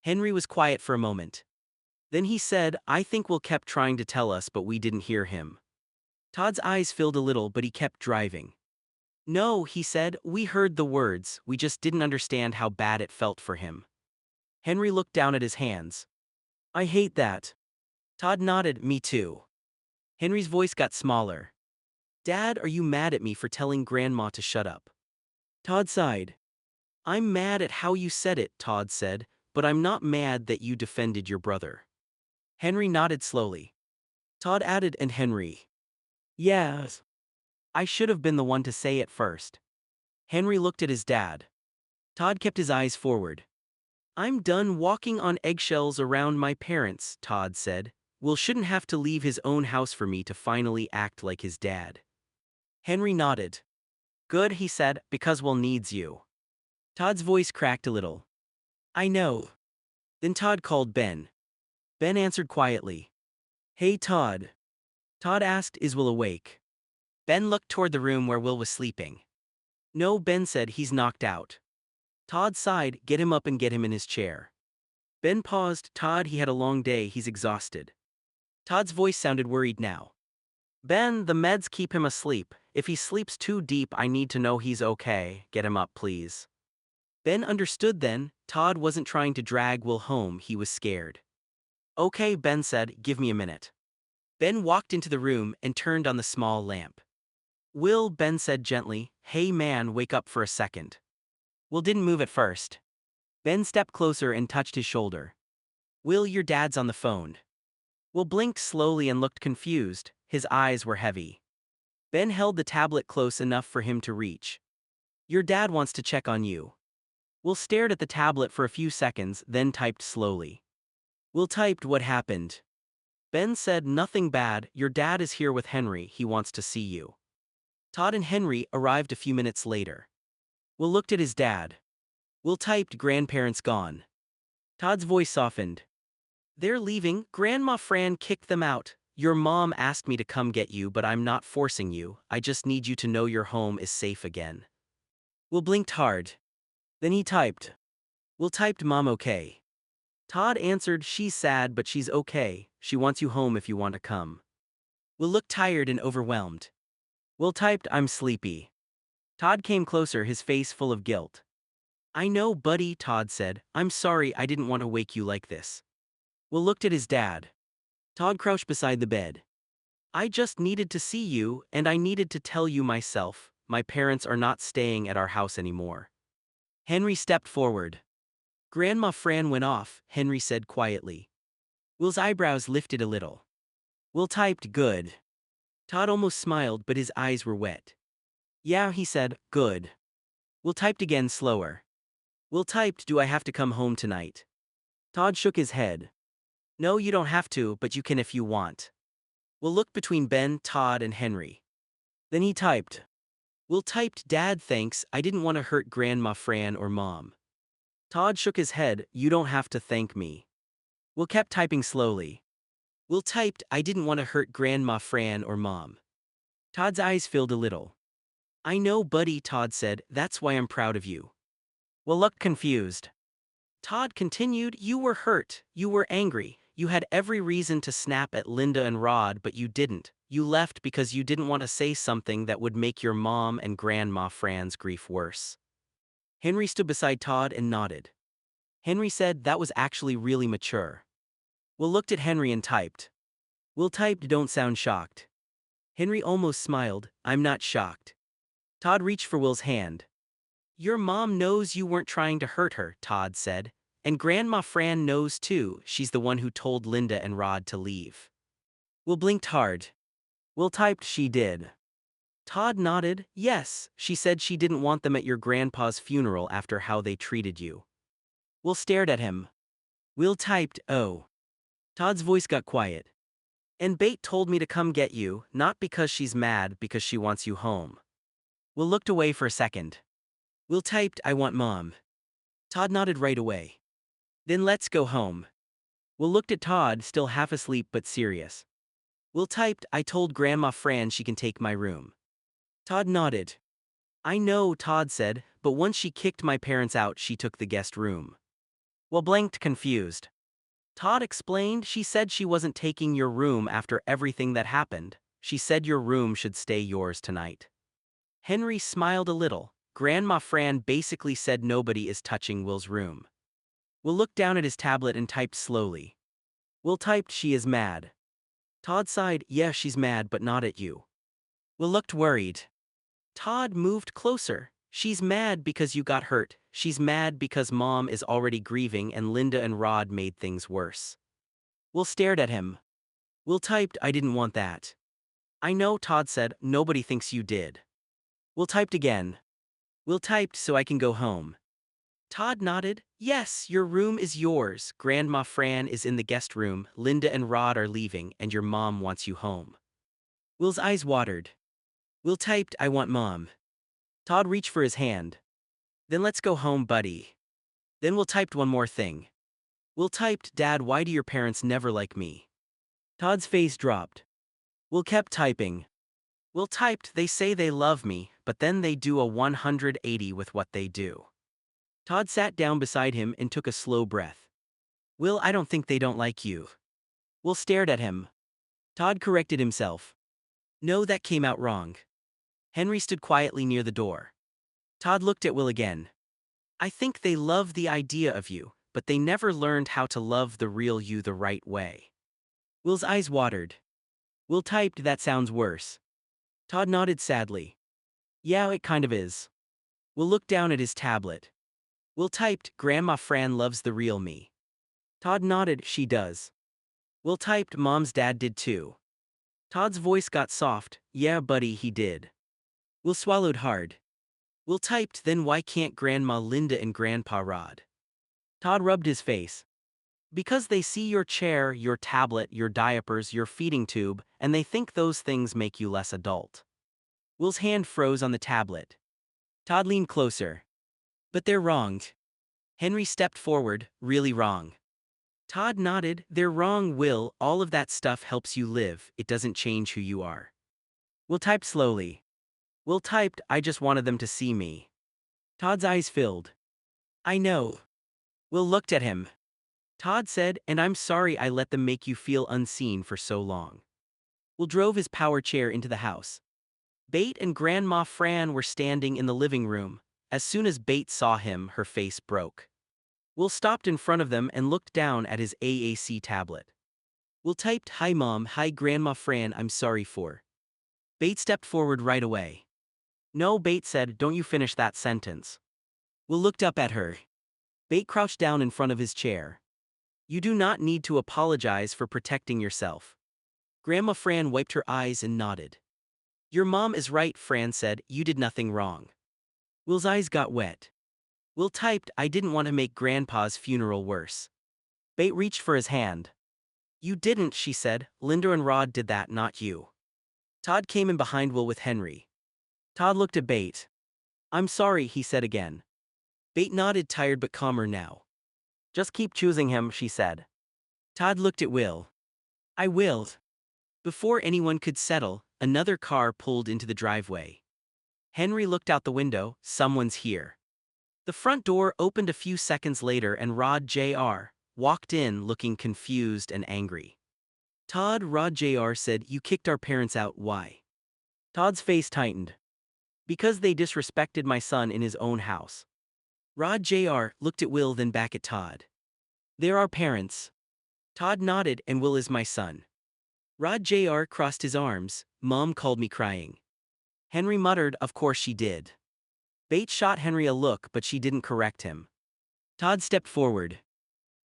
Henry was quiet for a moment. Then he said, I think Will kept trying to tell us but we didn't hear him. Todd's eyes filled a little but he kept driving. No, he said, we heard the words, we just didn't understand how bad it felt for him. Henry looked down at his hands. I hate that. Todd nodded, me too. Henry's voice got smaller. Dad, are you mad at me for telling Grandma to shut up? Todd sighed. I'm mad at how you said it, Todd said, but I'm not mad that you defended your brother. Henry nodded slowly. Todd added, and Henry. Yes. I should have been the one to say it first. Henry looked at his dad. Todd kept his eyes forward. I'm done walking on eggshells around my parents, Todd said. Will shouldn't have to leave his own house for me to finally act like his dad. Henry nodded. Good, he said, because Will needs you. Todd's voice cracked a little. I know. Then Todd called Ben. Ben answered quietly. Hey Todd. Todd asked, is Will awake? Ben looked toward the room where Will was sleeping. No, Ben said, he's knocked out. Todd sighed, get him up and get him in his chair. Ben paused, Todd, he had a long day, he's exhausted. Todd's voice sounded worried now. Ben, the meds keep him asleep. If he sleeps too deep, I need to know he's okay. Get him up, please. Ben understood then. Todd wasn't trying to drag Will home, he was scared. Okay, Ben said, give me a minute. Ben walked into the room and turned on the small lamp. Will, Ben said gently, hey man, wake up for a second. Will didn't move at first. Ben stepped closer and touched his shoulder. Will, your dad's on the phone. Will blinked slowly and looked confused, his eyes were heavy. Ben held the tablet close enough for him to reach. Your dad wants to check on you. Will stared at the tablet for a few seconds, then typed slowly. Will typed what happened. Ben said nothing bad, your dad is here with Henry, he wants to see you. Todd and Henry arrived a few minutes later. Will looked at his dad. Will typed grandparents gone. Todd's voice softened. They're leaving, Grandma Fran kicked them out. Your mom asked me to come get you but I'm not forcing you, I just need you to know your home is safe again. Will blinked hard. Then he typed. Will typed mom okay. Todd answered she's sad but she's okay, she wants you home if you want to come. Will looked tired and overwhelmed. Will typed I'm sleepy. Todd came closer, his face full of guilt. I know buddy, Todd said, I'm sorry I didn't want to wake you like this. Will looked at his dad. Todd crouched beside the bed. I just needed to see you and I needed to tell you myself, my parents are not staying at our house anymore. Henry stepped forward. Grandma Fran went off, Henry said quietly. Will's eyebrows lifted a little. Will typed good. Todd almost smiled but his eyes were wet. Yeah, he said, good. Will typed again slower. Will typed, do I have to come home tonight? Todd shook his head. No, you don't have to, but you can if you want. Will looked between Ben, Todd, and Henry. Then he typed. Will typed, Dad thanks, I didn't want to hurt Grandma Fran or Mom. Todd shook his head, you don't have to thank me. Will kept typing slowly. Will typed, I didn't want to hurt Grandma Fran or Mom. Todd's eyes filled a little. I know buddy, Todd said, that's why I'm proud of you. Will looked confused. Todd continued, you were hurt, you were angry, you had every reason to snap at Linda and Rod but you didn't. You left because you didn't want to say something that would make your mom and Grandma Fran's grief worse. Henry stood beside Todd and nodded. Henry said that was actually really mature. Will looked at Henry and typed. Will typed don't sound shocked. Henry almost smiled. I'm not shocked. Todd reached for Will's hand. Your mom knows you weren't trying to hurt her, Todd said. And Grandma Fran knows too. She's the one who told Linda and Rod to leave. Will blinked hard. Will typed she did. Todd nodded. Yes, she said she didn't want them at your grandpa's funeral after how they treated you. Will stared at him. Will typed, oh. Todd's voice got quiet. And Bate told me to come get you, not because she's mad, because she wants you home. Will looked away for a second. Will typed, I want mom. Todd nodded right away. Then let's go home. Will looked at Todd, still half asleep but serious. Will typed, I told Grandma Fran she can take my room. Todd nodded. I know, Todd said, but once she kicked my parents out, she took the guest room. Will blanked, confused. Todd explained, she said she wasn't taking your room after everything that happened. She said your room should stay yours tonight. Henry smiled a little. Grandma Fran basically said nobody is touching Will's room. Will looked down at his tablet and typed slowly. Will typed, she is mad. Todd sighed, yeah, she's mad, but not at you. Will looked worried. Todd moved closer. She's mad because you got hurt. She's mad because mom is already grieving and Linda and Rod made things worse. Will stared at him. Will typed, I didn't want that. I know, Todd said, nobody thinks you did. Will typed again. Will typed, so I can go home. Todd nodded. Yes, your room is yours. Grandma Fran is in the guest room, Linda and Rod are leaving, and your mom wants you home. Will's eyes watered. Will typed, I want mom. Todd reached for his hand. Then let's go home, buddy. Then Will typed one more thing. Will typed, Dad, why do your parents never like me? Todd's face dropped. Will kept typing. Will typed, they say they love me, but then they do a 180 with what they do. Todd sat down beside him and took a slow breath. Will, I don't think they don't like you. Will stared at him. Todd corrected himself. No, that came out wrong. Henry stood quietly near the door. Todd looked at Will again. I think they love the idea of you, but they never learned how to love the real you the right way. Will's eyes watered. Will typed, that sounds worse. Todd nodded sadly. Yeah, it kind of is. Will looked down at his tablet. Will typed, Grandma Fran loves the real me. Todd nodded, she does. Will typed, Mom's dad did too. Todd's voice got soft, yeah buddy, he did. Will swallowed hard. Will typed, then why can't Grandma Linda and Grandpa Rod? Todd rubbed his face. Because they see your chair, your tablet, your diapers, your feeding tube, and they think those things make you less adult. Will's hand froze on the tablet. Todd leaned closer. But they're wrong. Henry stepped forward, really wrong. Todd nodded, they're wrong, Will, all of that stuff helps you live, it doesn't change who you are. Will typed slowly. Will typed, I just wanted them to see me. Todd's eyes filled. I know. Will looked at him. Todd said, and I'm sorry I let them make you feel unseen for so long. Will drove his power chair into the house. Bate and Grandma Fran were standing in the living room. As soon as Bate saw him, her face broke. Will stopped in front of them and looked down at his AAC tablet. Will typed, hi Mom, hi Grandma Fran, I'm sorry for. Bate stepped forward right away. No, Bate said, don't you finish that sentence. Will looked up at her. Bate crouched down in front of his chair. You do not need to apologize for protecting yourself. Grandma Fran wiped her eyes and nodded. Your mom is right, Fran said, you did nothing wrong. Will's eyes got wet. Will typed, I didn't want to make Grandpa's funeral worse. Bate reached for his hand. You didn't, she said, Linda and Rod did that, not you. Todd came in behind Will with Henry. Todd looked at Bate. I'm sorry, he said again. Bate nodded, tired but calmer now. Just keep choosing him, she said. Todd looked at Will. I will. Before anyone could settle, another car pulled into the driveway. Henry looked out the window, someone's here. The front door opened a few seconds later and Rod Jr. walked in looking confused and angry. Rod Jr. said, you kicked our parents out, why? Todd's face tightened. Because they disrespected my son in his own house. Rod Jr. looked at Will then back at Todd. They're our parents. Todd nodded, and Will is my son. Rod Jr. crossed his arms. Mom called me crying. Henry muttered, of course she did. Bates shot Henry a look, but she didn't correct him. Todd stepped forward.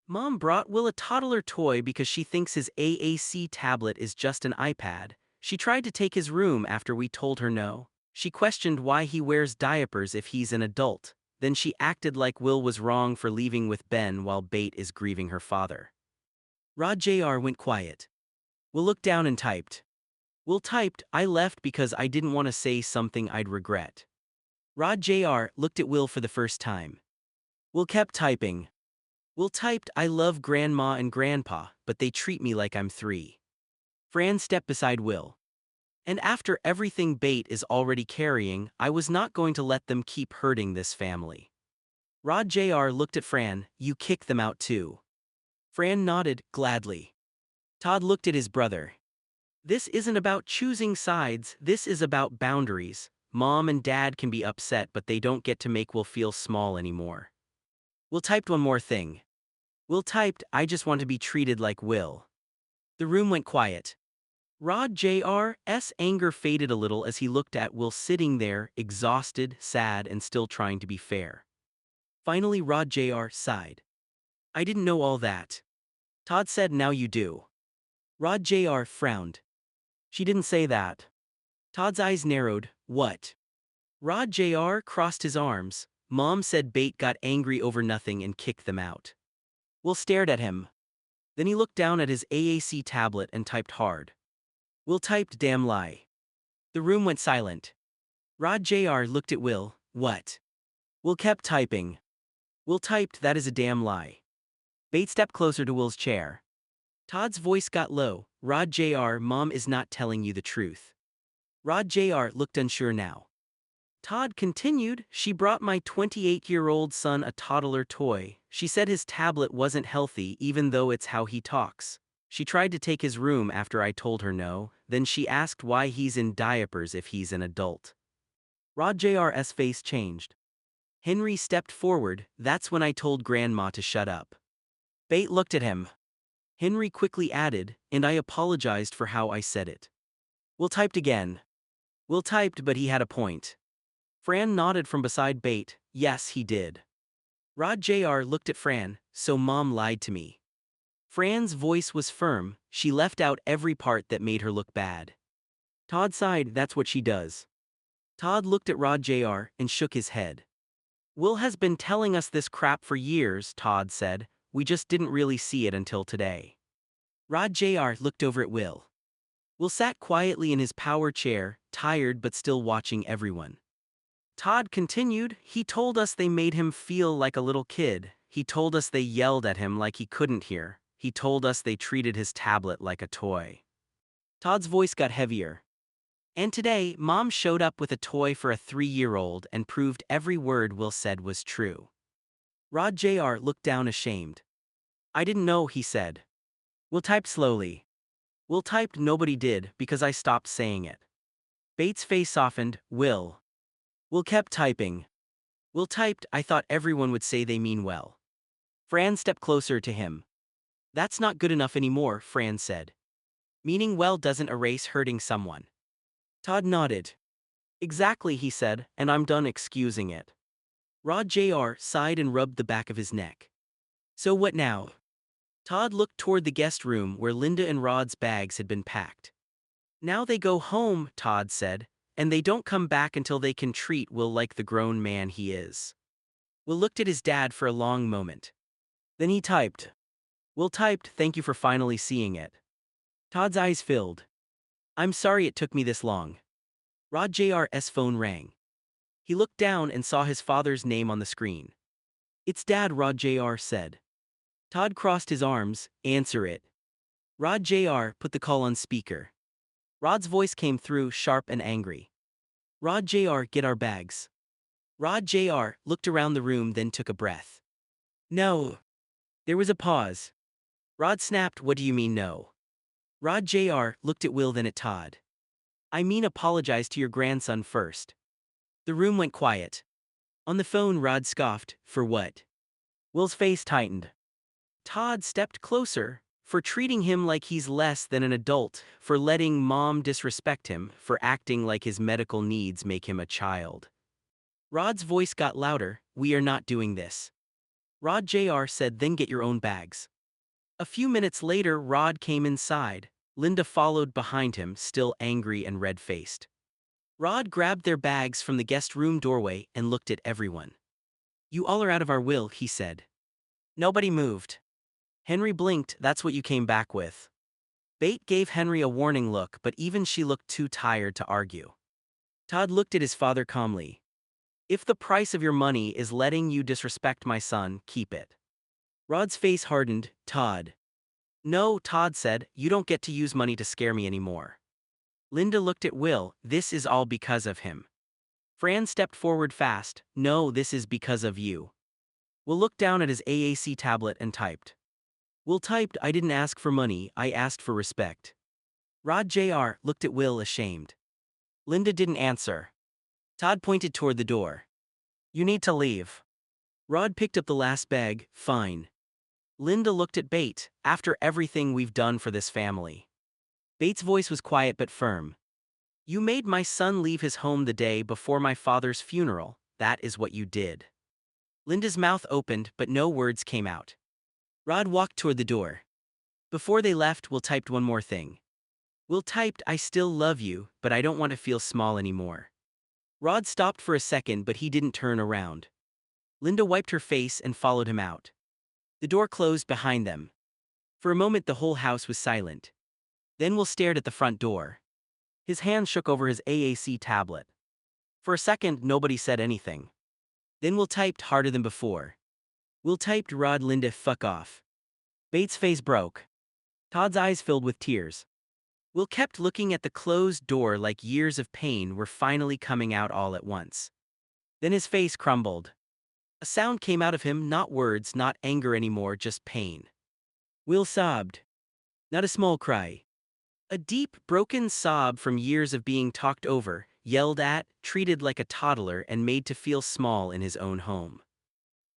Mom brought Will a toddler toy because she thinks his AAC tablet is just an iPad. She tried to take his room after we told her no. She questioned why he wears diapers if he's an adult. Then she acted like Will was wrong for leaving with Ben while Bate is grieving her father. Rod Jr. went quiet. Will looked down and typed. Will typed, I left because I didn't want to say something I'd regret. Rod Jr. looked at Will for the first time. Will kept typing. Will typed, I love Grandma and Grandpa, but they treat me like I'm 3. Fran stepped beside Will. And after everything Bate is already carrying, I was not going to let them keep hurting this family. Rod Jr. looked at Fran, you kick them out too. Fran nodded, gladly. Todd looked at his brother. This isn't about choosing sides, this is about boundaries. Mom and Dad can be upset, but they don't get to make Will feel small anymore. Will typed one more thing. Will typed, I just want to be treated like Will. The room went quiet. Rod Jr.'s anger faded a little as he looked at Will sitting there, exhausted, sad, and still trying to be fair. Finally, Rod Jr. sighed. I didn't know all that. Todd said, now you do. Rod Jr. frowned. She didn't say that. Todd's eyes narrowed. What? Rod Jr. crossed his arms. Mom said Bate got angry over nothing and kicked them out. Will stared at him. Then he looked down at his AAC tablet and typed hard. Will typed damn lie. The room went silent. Rod Jr. looked at Will. What? Will kept typing. Will typed that is a damn lie. Bate stepped closer to Will's chair. Todd's voice got low. Rod Jr. Mom is not telling you the truth. Rod Jr. looked unsure now. Todd continued, she brought my 28-year-old son a toddler toy. She said his tablet wasn't healthy even though it's how he talks. She tried to take his room after I told her no, then she asked why he's in diapers if he's an adult. Rod Jr.'s face changed. Henry stepped forward, that's when I told Grandma to shut up. Bate looked at him. Henry quickly added, and I apologized for how I said it. Will typed again. Will typed, but he had a point. Fran nodded from beside Bate, yes he did. Rod Jr. looked at Fran, so Mom lied to me. Fran's voice was firm, she left out every part that made her look bad. Todd sighed, that's what she does. Todd looked at Rod Jr. and shook his head. Will has been telling us this crap for years, Todd said, we just didn't really see it until today. Rod Jr. looked over at Will. Will sat quietly in his power chair, tired but still watching everyone. Todd continued, he told us they made him feel like a little kid. He told us they yelled at him like he couldn't hear. He told us they treated his tablet like a toy. Todd's voice got heavier. And today, Mom showed up with a toy for a 3-year-old and proved every word Will said was true. Rod Jr. looked down ashamed. I didn't know, he said. Will typed slowly. Will typed nobody did because I stopped saying it. Bates' face softened, Will. Will kept typing. Will typed, I thought everyone would say they mean well. Fran stepped closer to him. That's not good enough anymore, Fran said. Meaning well doesn't erase hurting someone. Todd nodded. Exactly, he said, and I'm done excusing it. Rod Jr. sighed and rubbed the back of his neck. So what now? Todd looked toward the guest room where Linda and Rod's bags had been packed. Now they go home, Todd said, and they don't come back until they can treat Will like the grown man he is. Will looked at his dad for a long moment. Then he typed. Will typed, thank you for finally seeing it. Todd's eyes filled. I'm sorry it took me this long. Rod Jr.'s phone rang. He looked down and saw his father's name on the screen. It's Dad, Rod Jr. said. Todd crossed his arms, answer it. Rod Jr. put the call on speaker. Rod's voice came through, sharp and angry. Rod Jr., get our bags. Rod Jr. looked around the room, then took a breath. No. There was a pause. Rod snapped, what do you mean no? Rod Jr. looked at Will, then at Todd. I mean apologize to your grandson first. The room went quiet. On the phone, Rod scoffed, for what? Will's face tightened. Todd stepped closer. For treating him like he's less than an adult, for letting mom disrespect him, for acting like his medical needs make him a child. Rod's voice got louder. We are not doing this. Rod Jr. said, then get your own bags. A few minutes later, Rod came inside. Linda followed behind him, still angry and red-faced. Rod grabbed their bags from the guest room doorway and looked at everyone. You all are out of our will, he said. Nobody moved. Henry blinked. That's what you came back with. Beth gave Henry a warning look, but even she looked too tired to argue. Todd looked at his father calmly. If the price of your money is letting you disrespect my son, keep it. Rod's face hardened. Todd. No, Todd said, you don't get to use money to scare me anymore. Linda looked at Will. This is all because of him. Fran stepped forward fast. No, this is because of you. Will looked down at his AAC tablet and typed. Will typed, I didn't ask for money, I asked for respect. Rod Jr. looked at Will ashamed. Linda didn't answer. Todd pointed toward the door. You need to leave. Rod picked up the last bag. Fine. Linda looked at Beth. After everything we've done for this family. Bates' voice was quiet but firm. You made my son leave his home the day before my father's funeral. That is what you did. Linda's mouth opened, but no words came out. Rod walked toward the door. Before they left, Will typed one more thing. Will typed, I still love you, but I don't want to feel small anymore. Rod stopped for a second, but he didn't turn around. Linda wiped her face and followed him out. The door closed behind them. For a moment the whole house was silent. Then Will stared at the front door. His hand shook over his AAC tablet. For a second nobody said anything. Then Will typed harder than before. Will typed, Rod, Linda, fuck off. Bates' face broke. Todd's eyes filled with tears. Will kept looking at the closed door like years of pain were finally coming out all at once. Then his face crumbled. A sound came out of him, not words, not anger anymore, just pain. Will sobbed. Not a small cry. A deep, broken sob from years of being talked over, yelled at, treated like a toddler and made to feel small in his own home.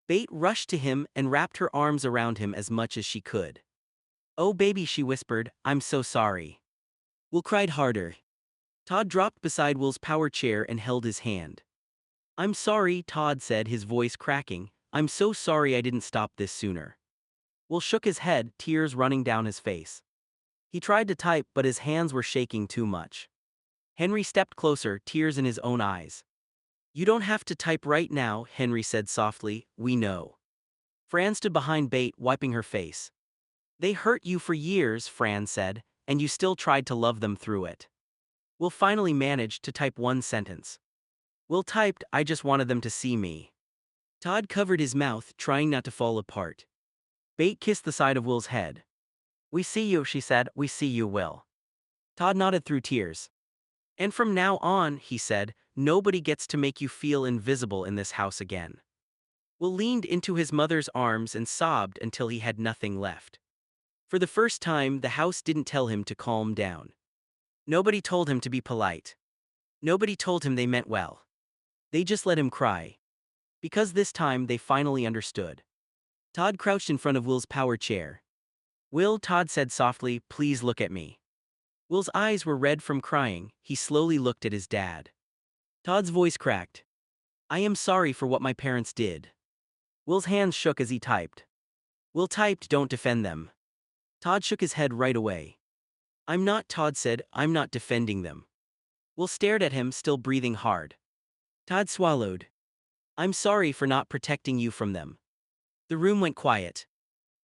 Beth rushed to him and wrapped her arms around him as much as she could. Oh baby, she whispered, I'm so sorry. Will cried harder. Todd dropped beside Will's power chair and held his hand. I'm sorry, Todd said, his voice cracking. I'm so sorry I didn't stop this sooner. Will shook his head, tears running down his face. He tried to type, but his hands were shaking too much. Henry stepped closer, tears in his own eyes. You don't have to type right now, Henry said softly, we know. Fran stood behind Beth, wiping her face. They hurt you for years, Fran said, and you still tried to love them through it. Will finally managed to type one sentence. Will typed, I just wanted them to see me. Todd covered his mouth, trying not to fall apart. Beth kissed the side of Will's head. We see you, she said, we see you, Will. Todd nodded through tears. And from now on, he said, nobody gets to make you feel invisible in this house again. Will leaned into his mother's arms and sobbed until he had nothing left. For the first time, the house didn't tell him to calm down. Nobody told him to be polite. Nobody told him they meant well. They just let him cry. Because this time they finally understood. Todd crouched in front of Will's power chair. Will, Todd said softly, please look at me. Will's eyes were red from crying. He slowly looked at his dad. Todd's voice cracked. I am sorry for what my parents did. Will's hands shook as he typed. Will typed, don't defend them. Todd shook his head right away. I'm not, Todd said, I'm not defending them. Will stared at him, still breathing hard. Todd swallowed. I'm sorry for not protecting you from them. The room went quiet.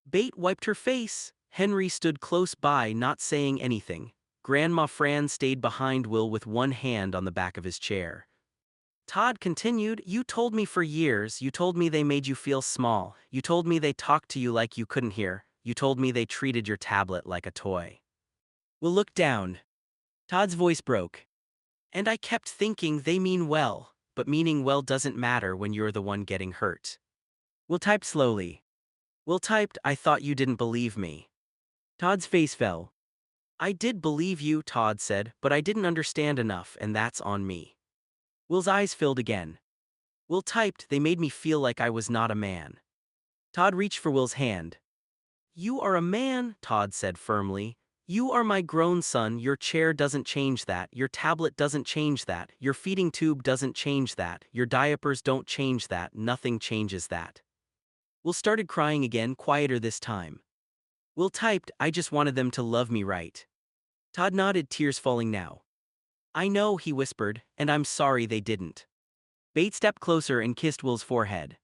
Beth wiped her face. Henry stood close by, not saying anything. Grandma Fran stayed behind Will with one hand on the back of his chair. Todd continued, you told me for years, you told me they made you feel small, you told me they talked to you like you couldn't hear, you told me they treated your tablet like a toy. Will looked down. Todd's voice broke. And I kept thinking they mean well, but meaning well doesn't matter when you're the one getting hurt. Will typed slowly. Will typed, I thought you didn't believe me. Todd's face fell. I did believe you, Todd said, but I didn't understand enough, and that's on me. Will's eyes filled again. Will typed, they made me feel like I was not a man. Todd reached for Will's hand. You are a man, Todd said firmly. You are my grown son, your chair doesn't change that, your tablet doesn't change that, your feeding tube doesn't change that, your diapers don't change that, nothing changes that. Will started crying again, quieter this time. Will typed, I just wanted them to love me right. Todd nodded, tears falling now. I know, he whispered, and I'm sorry they didn't. Bate stepped closer and kissed Will's forehead.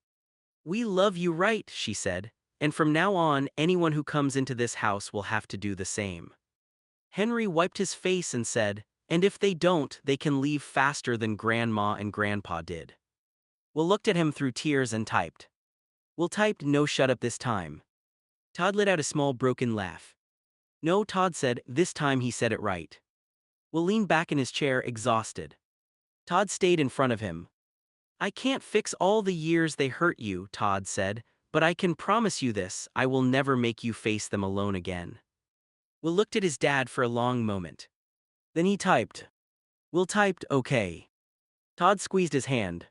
We love you right, she said, and from now on, anyone who comes into this house will have to do the same. Henry wiped his face and said, and if they don't, they can leave faster than Grandma and Grandpa did. Will looked at him through tears and typed. Will typed, no, shut up this time. Todd let out a small broken laugh. No, Todd said, this time he said it right. Will leaned back in his chair, exhausted. Todd stayed in front of him. I can't fix all the years they hurt you, Todd said, but I can promise you this, I will never make you face them alone again. Will looked at his dad for a long moment. Then he typed. Will typed, okay. Todd squeezed his hand.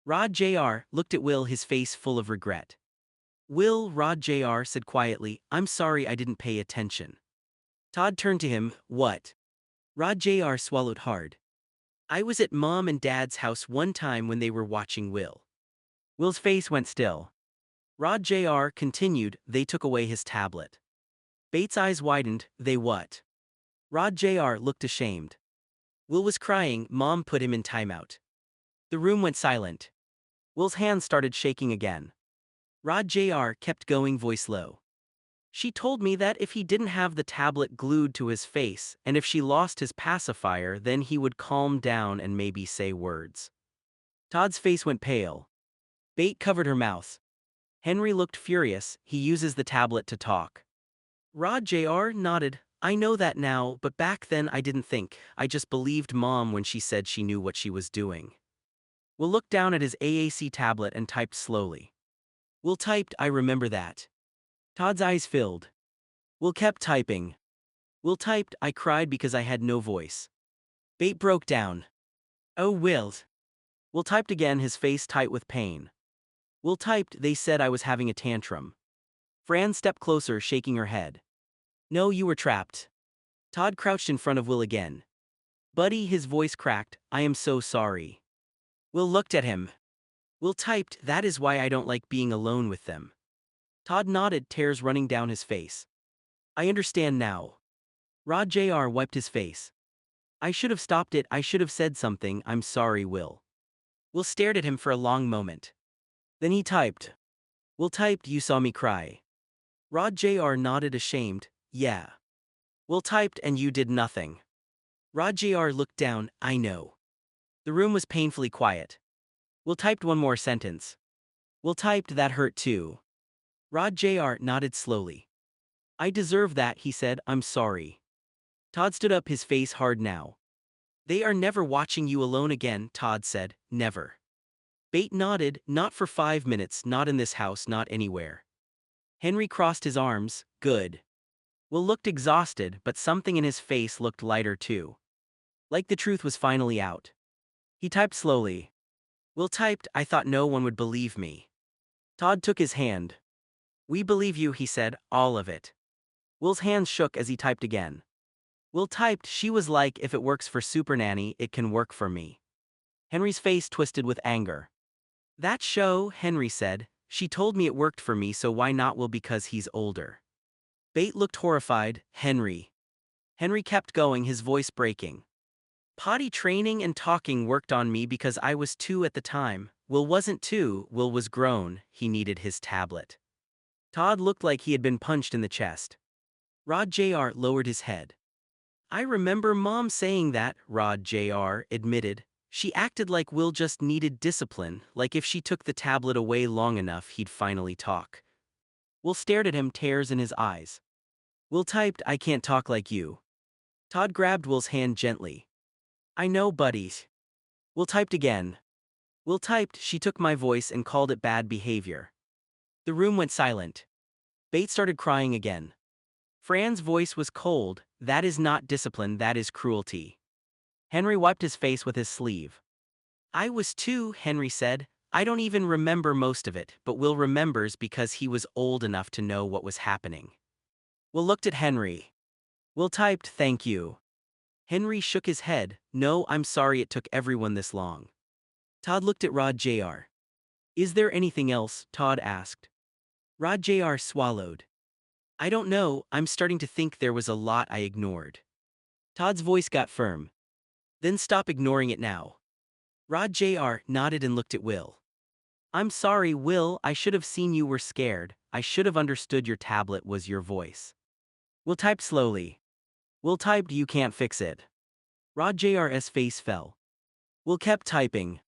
Rod Jr. looked at Will, his face full of regret. Will, Rod Jr. said quietly, I'm sorry I didn't pay attention. Todd turned to him, what? Rod Jr. swallowed hard. I was at Mom and Dad's house one time when they were watching Will. Will's face went still. Rod Jr. continued, they took away his tablet. Bates' eyes widened, they what? Rod Jr. looked ashamed. Will was crying, Mom put him in timeout. The room went silent. Will's hands started shaking again. Rod Jr. kept going, voice low. She told me that if he didn't have the tablet glued to his face, and if she lost his pacifier, then he would calm down and maybe say words. Todd's face went pale. Bate covered her mouth. Henry looked furious, he uses the tablet to talk. Rod Jr. nodded, I know that now, but back then I didn't think, I just believed Mom when she said she knew what she was doing. Will looked down at his AAC tablet and typed slowly. Will typed, I remember that. Todd's eyes filled. Will kept typing. Will typed, I cried because I had no voice. Bate broke down. Oh, Will. Will typed again, his face tight with pain. Will typed, they said I was having a tantrum. Fran stepped closer, shaking her head. No, you were trapped. Todd crouched in front of Will again. Buddy, his voice cracked, I am so sorry. Will looked at him. Will typed, that is why I don't like being alone with them. Todd nodded, tears running down his face. I understand now. Rod Jr. wiped his face. I should have stopped it, I should have said something, I'm sorry, Will. Will stared at him for a long moment. Then he typed. Will typed, you saw me cry. Rod Jr. nodded, ashamed, yeah. Will typed, and you did nothing. Rod Jr. looked down, I know. The room was painfully quiet. Will typed one more sentence. Will typed, that hurt too. Rod Jr. nodded slowly. I deserve that, he said, I'm sorry. Todd stood up, his face hard now. They are never watching you alone again, Todd said, never. Bate nodded, not for 5 minutes, not in this house, not anywhere. Henry crossed his arms, good. Will looked exhausted, but something in his face looked lighter too. Like the truth was finally out. He typed slowly. Will typed, I thought no one would believe me. Todd took his hand. We believe you, he said, all of it. Will's hands shook as he typed again. Will typed, she was like, if it works for Super Nanny, it can work for me. Henry's face twisted with anger. That show, Henry said, she told me it worked for me, so why not Will, because he's older. Bate looked horrified, Henry. Henry kept going, his voice breaking. Potty training and talking worked on me because I was 2 at the time. Will wasn't 2, Will was grown, he needed his tablet. Todd looked like he had been punched in the chest. Rod Jr. lowered his head. I remember Mom saying that, Rod Jr. admitted. She acted like Will just needed discipline, like if she took the tablet away long enough he'd finally talk. Will stared at him, tears in his eyes. Will typed, I can't talk like you. Todd grabbed Will's hand gently. I know, buddies. Will typed again. Will typed, she took my voice and called it bad behavior. The room went silent. Bate started crying again. Fran's voice was cold, that is not discipline, that is cruelty. Henry wiped his face with his sleeve. I was 2, Henry said. I don't even remember most of it, but Will remembers because he was old enough to know what was happening. Will looked at Henry. Will typed, "Thank you." Henry shook his head. "No, I'm sorry it took everyone this long." Todd looked at Rod Jr. "Is there anything else?" Todd asked. Rod Jr. swallowed. "I don't know, I'm starting to think there was a lot I ignored." Todd's voice got firm. "Then stop ignoring it now." Rod Jr. nodded and looked at Will. "I'm sorry, Will, I should have seen you were scared. I should have understood your tablet was your voice." Will typed slowly. Will typed, "You can't fix it." Rod Jr.'s face fell. Will kept typing.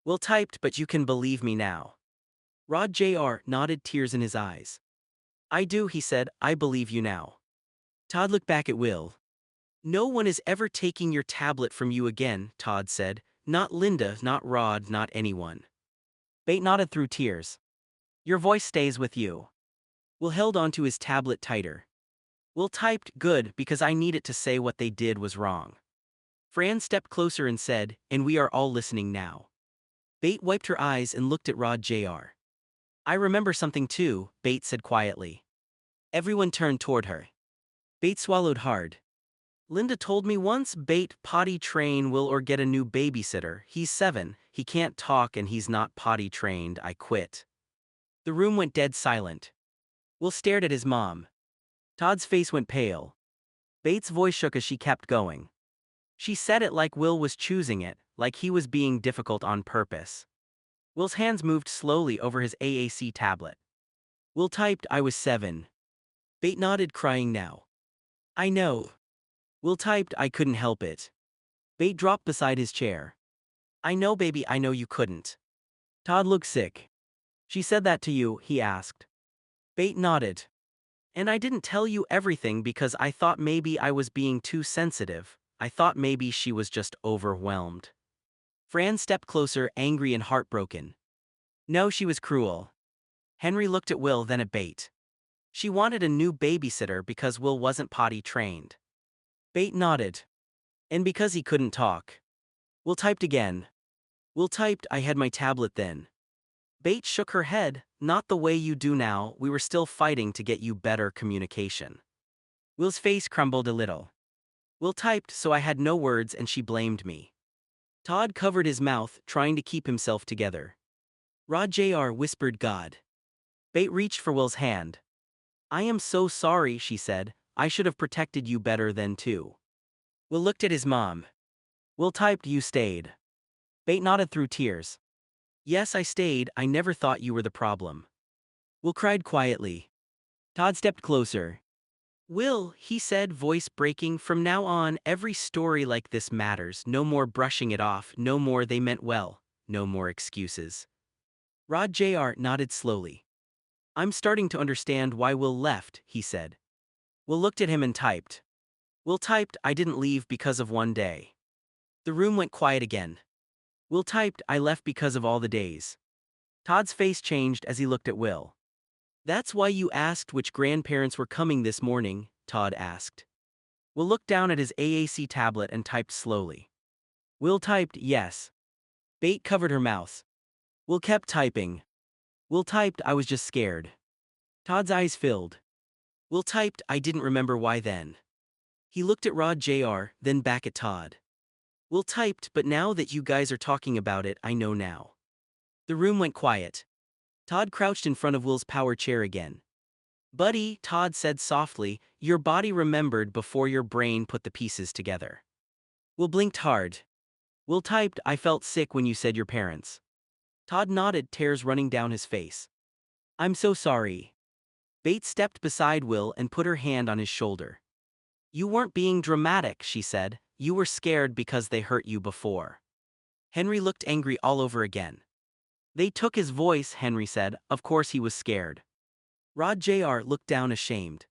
Will typed, "But you can believe me now." Rod Jr. nodded, tears in his eyes. "I do," he said, "I believe you now." Todd looked back at Will. "No one is ever taking your tablet from you again," Todd said. "Not Linda, not Rod, not anyone." Bate nodded through tears. "Your voice stays with you." Will held onto his tablet tighter. Will typed, "Good, because I need it to say what they did was wrong." Fran stepped closer and said, "And we are all listening now." Bate wiped her eyes and looked at Rod Jr. "I remember something too," Bate said quietly. Everyone turned toward her. Bate swallowed hard. "Linda told me once, Bate, potty train Will or get a new babysitter. He's 7, he can't talk and he's not potty trained. I quit." The room went dead silent. Will stared at his mom. Todd's face went pale. Bate's voice shook as she kept going. She said it like Will was choosing it, like he was being difficult on purpose. Will's hands moved slowly over his AAC tablet. Will typed, "I was 7. Bate nodded, crying now. "I know." Will typed, "I couldn't help it." Bate dropped beside his chair. "I know, baby, I know you couldn't." Todd looked sick. "She said that to you?" he asked. Bate nodded. "And I didn't tell you everything because I thought maybe I was being too sensitive. I thought maybe she was just overwhelmed." Fran stepped closer, angry and heartbroken. "No, she was cruel." Henry looked at Will, then at Bate. "She wanted a new babysitter because Will wasn't potty trained." Bate nodded. "And because he couldn't talk." Will typed again. Will typed, "I had my tablet then." Bate shook her head. "Not the way you do now, we were still fighting to get you better communication." Will's face crumbled a little. Will typed, "So I had no words and she blamed me." Todd covered his mouth, trying to keep himself together. Rod Jr. whispered, "God." Bate reached for Will's hand. "I am so sorry," she said. "I should have protected you better then too." Will looked at his mom. Will typed, "You stayed." Bate nodded through tears. "Yes, I stayed. I never thought you were the problem." Will cried quietly. Todd stepped closer. "Will," he said, voice breaking, "from now on, every story like this matters. No more brushing it off, no more they meant well, no more excuses." Rod Jr. nodded slowly. "I'm starting to understand why Will left," he said. Will looked at him and typed. Will typed, "I didn't leave because of one day." The room went quiet again. Will typed, "I left because of all the days." Todd's face changed as he looked at Will. "That's why you asked which grandparents were coming this morning?" Todd asked. Will looked down at his AAC tablet and typed slowly. Will typed, "Yes." Bate covered her mouth. Will kept typing. Will typed, "I was just scared." Todd's eyes filled. Will typed, "I didn't remember why then." He looked at Rod Jr., then back at Todd. Will typed, "But now that you guys are talking about it, I know now." The room went quiet. Todd crouched in front of Will's power chair again. "Buddy," Todd said softly, "your body remembered before your brain put the pieces together." Will blinked hard. Will typed, "I felt sick when you said your parents." Todd nodded, tears running down his face. "I'm so sorry." Bates stepped beside Will and put her hand on his shoulder. "You weren't being dramatic," she said. "You were scared because they hurt you before." Henry looked angry all over again. "They took his voice," Henry said. "Of course he was scared." Rod Jr. looked down ashamed.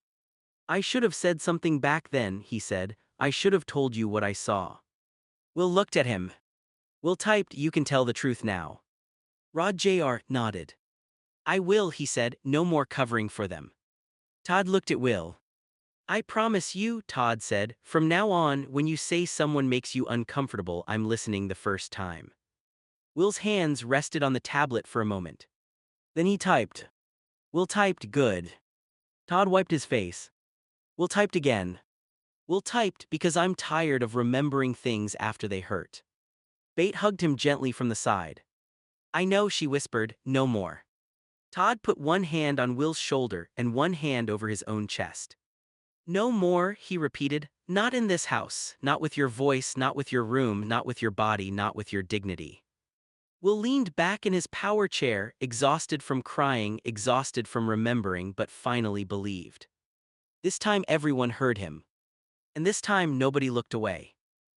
"I should have said something back then," he said. "I should have told you what I saw." Will looked at him. Will typed, "You can tell the truth now." Rod Jr. nodded. "I will," he said. "No more covering for them." Todd looked at Will. "I promise you," Todd said, "from now on, when you say someone makes you uncomfortable, I'm listening the first time." Will's hands rested on the tablet for a moment. Then he typed. Will typed good. Todd wiped his face. Will typed again. Will typed because I'm tired of remembering things after they hurt. Bait hugged him gently from the side. I know, she whispered, no more. Todd put one hand on Will's shoulder and one hand over his own chest. No more, he repeated, not in this house, not with your voice, not with your room, not with your body, not with your dignity. Will leaned back in his power chair, exhausted from crying, exhausted from remembering, but finally believed. This time everyone heard him. And this time nobody looked away.